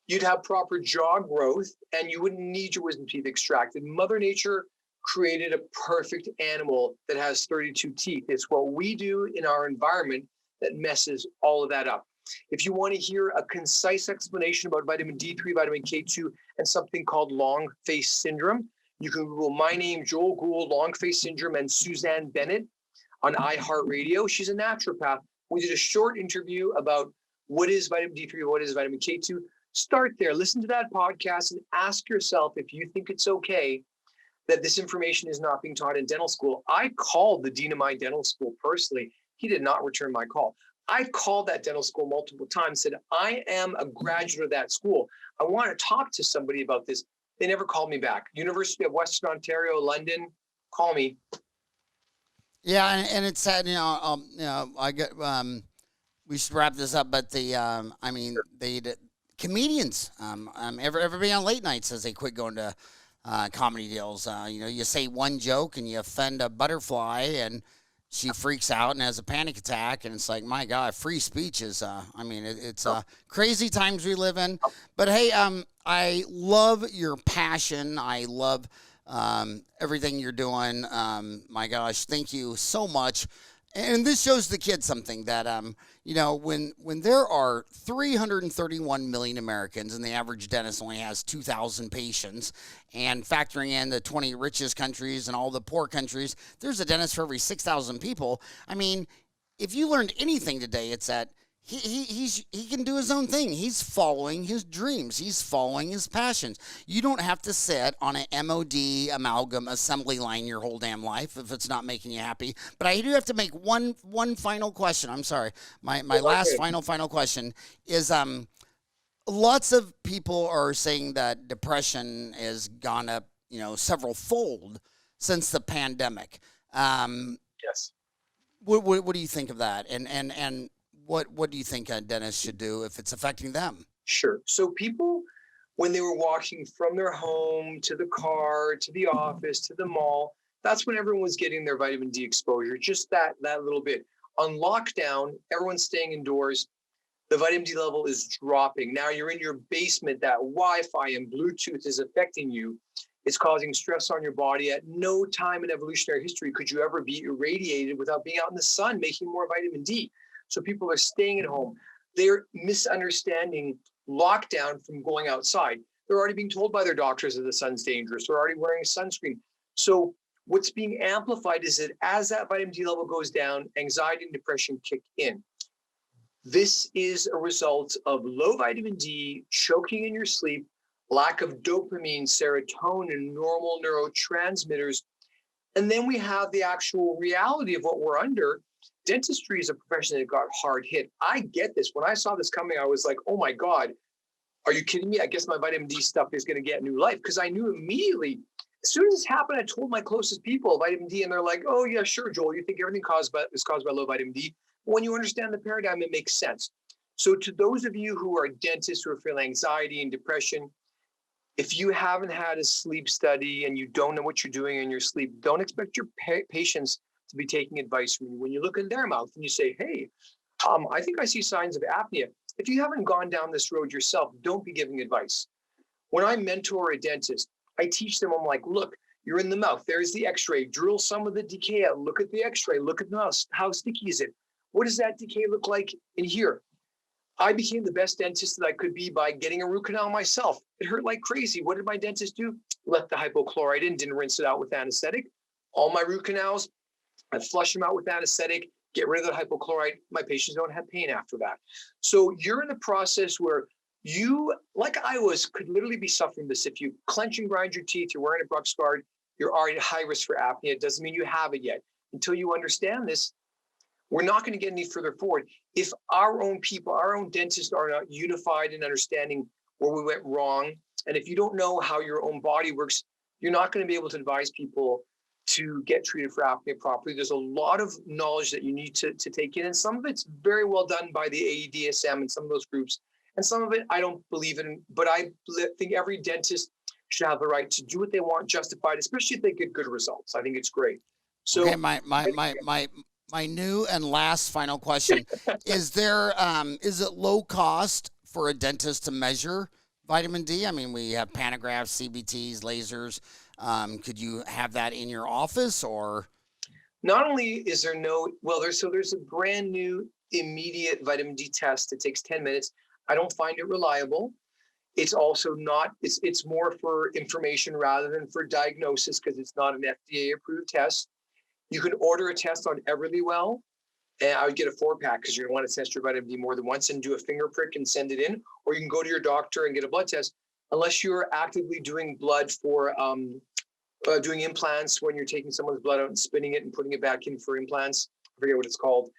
you'd have proper jaw growth and you wouldn't need your wisdom teeth extracted. Mother Nature created a perfect animal that has 32 teeth. It's what we do in our environment that messes all of that up. If you want to hear a concise explanation about vitamin D3, vitamin K2, and something called long face syndrome, you can Google my name, Joel Gould, long face syndrome, and Suzanne Bennett on iHeartRadio. She's a naturopath. We did a short interview about what is vitamin D3, what is vitamin K2. Start there, listen to that podcast, and ask yourself if you think it's okay that this information is not being taught in dental school. I called the dean of my dental school personally. He did not return my call. I called that dental school multiple times, said, I am a graduate of that school. I want to talk to somebody about this. They never called me back. University of Western Ontario, London, call me. Yeah, and it's sad, I get, we should wrap this up, but the comedians, everybody on late night says they quit going to comedy deals. You say one joke and you offend a butterfly and she freaks out and has a panic attack, and it's like, my God, free speech is, it's crazy times we live in. But hey, I love your passion. I love everything you're doing. My gosh, thank you so much. And this shows the kids something that, when there are 331 million Americans and the average dentist only has 2,000 patients, and factoring in the 20 richest countries and all the poor countries, there's a dentist for every 6,000 people. I mean, if you learned anything today, it's that he can do his own thing. He's following his dreams. He's following his passions. You don't have to sit on an MOD amalgam assembly line your whole damn life if it's not making you happy. But I do have to make one final question. I'm sorry. My last final question is lots of people are saying that depression has gone up, several fold since the pandemic. Yes. What do you think of that? And what do you think a dentist should do if it's affecting them? Sure. So people, when they were walking from their home to the car, to the office, to the mall, that's when everyone was getting their vitamin D exposure, just that little bit. On lockdown, everyone's staying indoors. The vitamin D level is dropping. Now you're in your basement, that Wi-Fi and Bluetooth is affecting you. It's causing stress on your body. At no time in evolutionary history could you ever be irradiated without being out in the sun, making more vitamin D. So people are staying at home. They're misunderstanding lockdown from going outside. They're already being told by their doctors that the sun's dangerous. They're already wearing sunscreen. So what's being amplified is that as that vitamin D level goes down, anxiety and depression kick in. This is a result of low vitamin D, choking in your sleep, lack of dopamine, serotonin, normal neurotransmitters. And then we have the actual reality of what we're under. Dentistry is a profession that got hard hit. I get this. When I saw this coming, I was like, oh my God, are you kidding me? I guess my vitamin D stuff is going to get new life, because I knew immediately. As soon as this happened, I told my closest people vitamin D, and they're like, oh yeah, sure, Joel, you think everything is caused by low vitamin D. When you understand the paradigm, it makes sense. So to those of you who are dentists who are feeling anxiety and depression, if you haven't had a sleep study and you don't know what you're doing in your sleep, don't expect your patients to be taking advice from you. When you look in their mouth and you say, hey, I think I see signs of apnea. If you haven't gone down this road yourself, don't be giving advice. When I mentor a dentist, I teach them, I'm like, look, you're in the mouth. There's the x-ray. Drill some of the decay out. Look at the x-ray. Look at the mouth. How sticky is it? What does that decay look like in here? I became the best dentist that I could be by getting a root canal myself. It hurt like crazy. What did my dentist do? Left the hypochlorite in, didn't rinse it out with anesthetic. All my root canals, I flush them out with anesthetic, get rid of the hypochlorite. My patients don't have pain after that. So you're in a process where you, like I was, could literally be suffering this. If you clench and grind your teeth, you're wearing a Brux guard, you're already at high risk for apnea. It doesn't mean you have it yet. Until you understand this, we're not going to get any further forward. If our own people, our own dentists are not unified in understanding where we went wrong, and if you don't know how your own body works, you're not going to be able to advise people to get treated for apnea properly. There's a lot of knowledge that you need to take in, and some of it's very well done by the AEDSM and some of those groups, and some of it I don't believe in, but I think every dentist should have the right to do what they want justified, especially if they get good results. I think it's great. So okay, my new and last final question. Is it low cost for a dentist to measure vitamin D? I mean, we have panographs, CBTs, lasers. Could you have that in your office, or? Not only is there there's a brand new immediate vitamin D test. It takes 10 minutes. I don't find it reliable. It's also not, it's more for information rather than for diagnosis, because it's not an FDA approved test. You can order a test on Everlywell, and I would get a 4-pack because you're going to want to test your vitamin D more than once and do a finger prick and send it in, or you can go to your doctor and get a blood test. Unless you're actively doing blood for doing implants, when you're taking someone's blood out and spinning it and putting it back in for implants. I forget what it's called.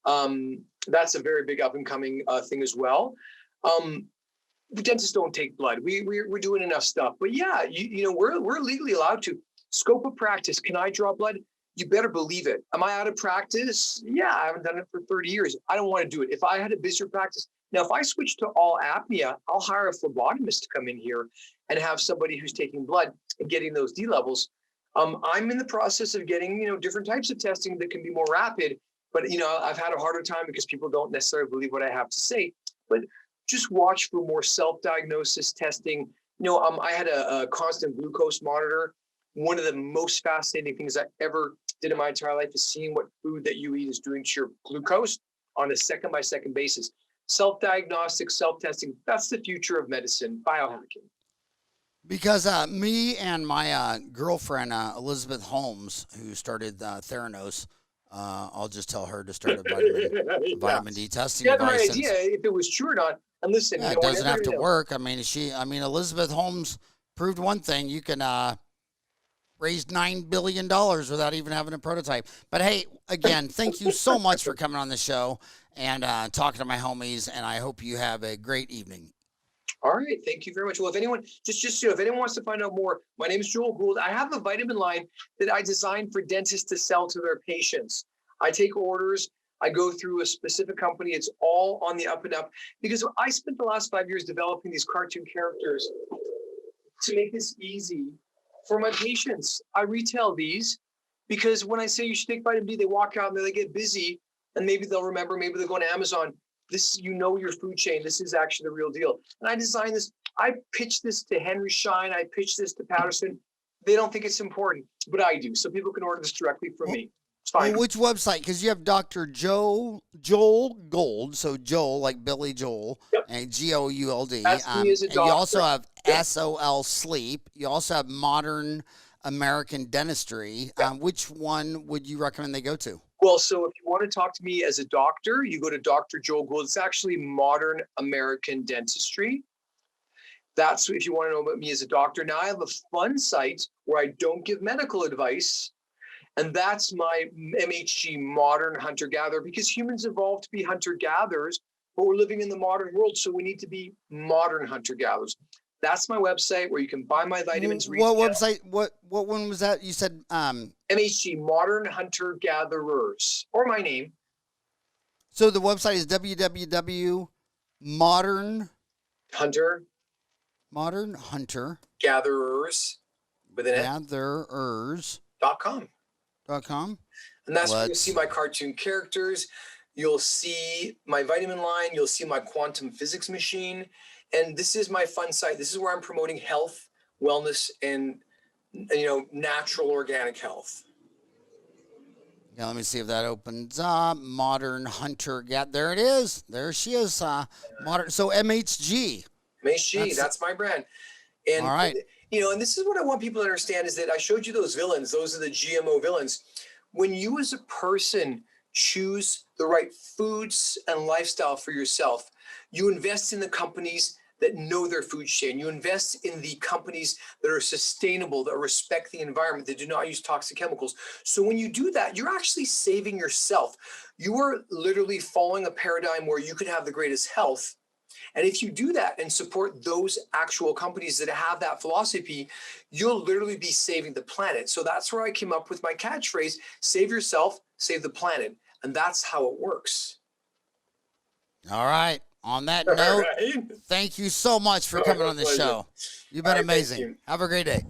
That's a very big up and coming thing as well. The dentists don't take blood. We're doing enough stuff, but yeah, we're legally allowed to. Scope of practice. Can I draw blood? You better believe it. Am I out of practice? Yeah, I haven't done it for 30 years. I don't want to do it. If I had a busier practice, now if I switch to all apnea, I'll hire a phlebotomist to come in here and have somebody who's taking blood and getting those D levels. I'm in the process of getting, different types of testing that can be more rapid, but I've had a harder time because people don't necessarily believe what I have to say. But just watch for more self-diagnosis testing. I had a constant glucose monitor. One of the most fascinating things I ever did in my entire life is seeing what food that you eat is doing to your glucose on a second-by-second basis. Self-diagnostic, self-testing, that's the future of medicine, biohacking. Because me and my girlfriend, Elizabeth Holmes, who started Theranos, I'll just tell her to start a vitamin D testing You have no device. idea if it was true or not. And listen, it doesn't have to work. I mean, Elizabeth Holmes proved one thing: you can raise $9 billion without even having a prototype. But hey, again, thank you so much for coming on the show and talking to my homies. And I hope you have a great evening. All right. Thank you very much. Well, if anyone, if anyone wants to find out more, my name is Joel Gould. I have a vitamin line that I designed for dentists to sell to their patients. I take orders. I go through a specific company. It's all on the up and up because I spent the last 5 years developing these cartoon characters to make this easy for my patients. I retail these because when I say you should take vitamin D, they walk out and they get busy and maybe they'll remember, maybe they'll go on Amazon. This, your food chain. This is actually the real deal. And I designed this. I pitched this to Henry Schein. I pitched this to Patterson. They don't think it's important, but I do. So people can order this directly from me. It's fine. Well, which website? Because you have Dr. Joel Gould. So Joel, like Billy Joel, yep. And Gould. That's me as a doctor. You also have SOL Sleep. You also have Modern American Dentistry. Which one would you recommend they go to? Well, so if you want to talk to me as a doctor, you go to Dr. Joe Gould. It's actually Modern American Dentistry. That's if you want to know about me as a doctor. Now I have a fun site where I don't give medical advice, and that's my MHG, Modern Hunter-Gatherer, because humans evolved to be hunter-gatherers, but we're living in the modern world, so we need to be modern hunter-gatherers. That's my website where you can buy my vitamins. What website? What one was that? You said MHG, Modern Hunter-Gatherers, or my name. So the website is www.modern Hunter Gatherers with an Gatherers.com. And that's where you'll see my cartoon characters. You'll see my vitamin line. You'll see my quantum physics machine. And this is my fun site. This is where I'm promoting health, wellness, and natural organic health. Yeah, let me see if that opens up. Modern Hunter. There it is. There she is. Modern. So MHG. MHG. That's my brand. And all right. And this is what I want people to understand is that I showed you those villains. Those are the GMO villains. When you as a person choose the right foods and lifestyle for yourself, you invest in the companies that know their food chain. You invest in the companies that are sustainable, that respect the environment, that do not use toxic chemicals. So when you do that, you're actually saving yourself. You are literally following a paradigm where you could have the greatest health. And if you do that and support those actual companies that have that philosophy, you'll literally be saving the planet. So that's where I came up with my catchphrase, save yourself, save the planet. And that's how it works. All right. On that note, thank you so much for coming on the show. You've been amazing. Have a great day.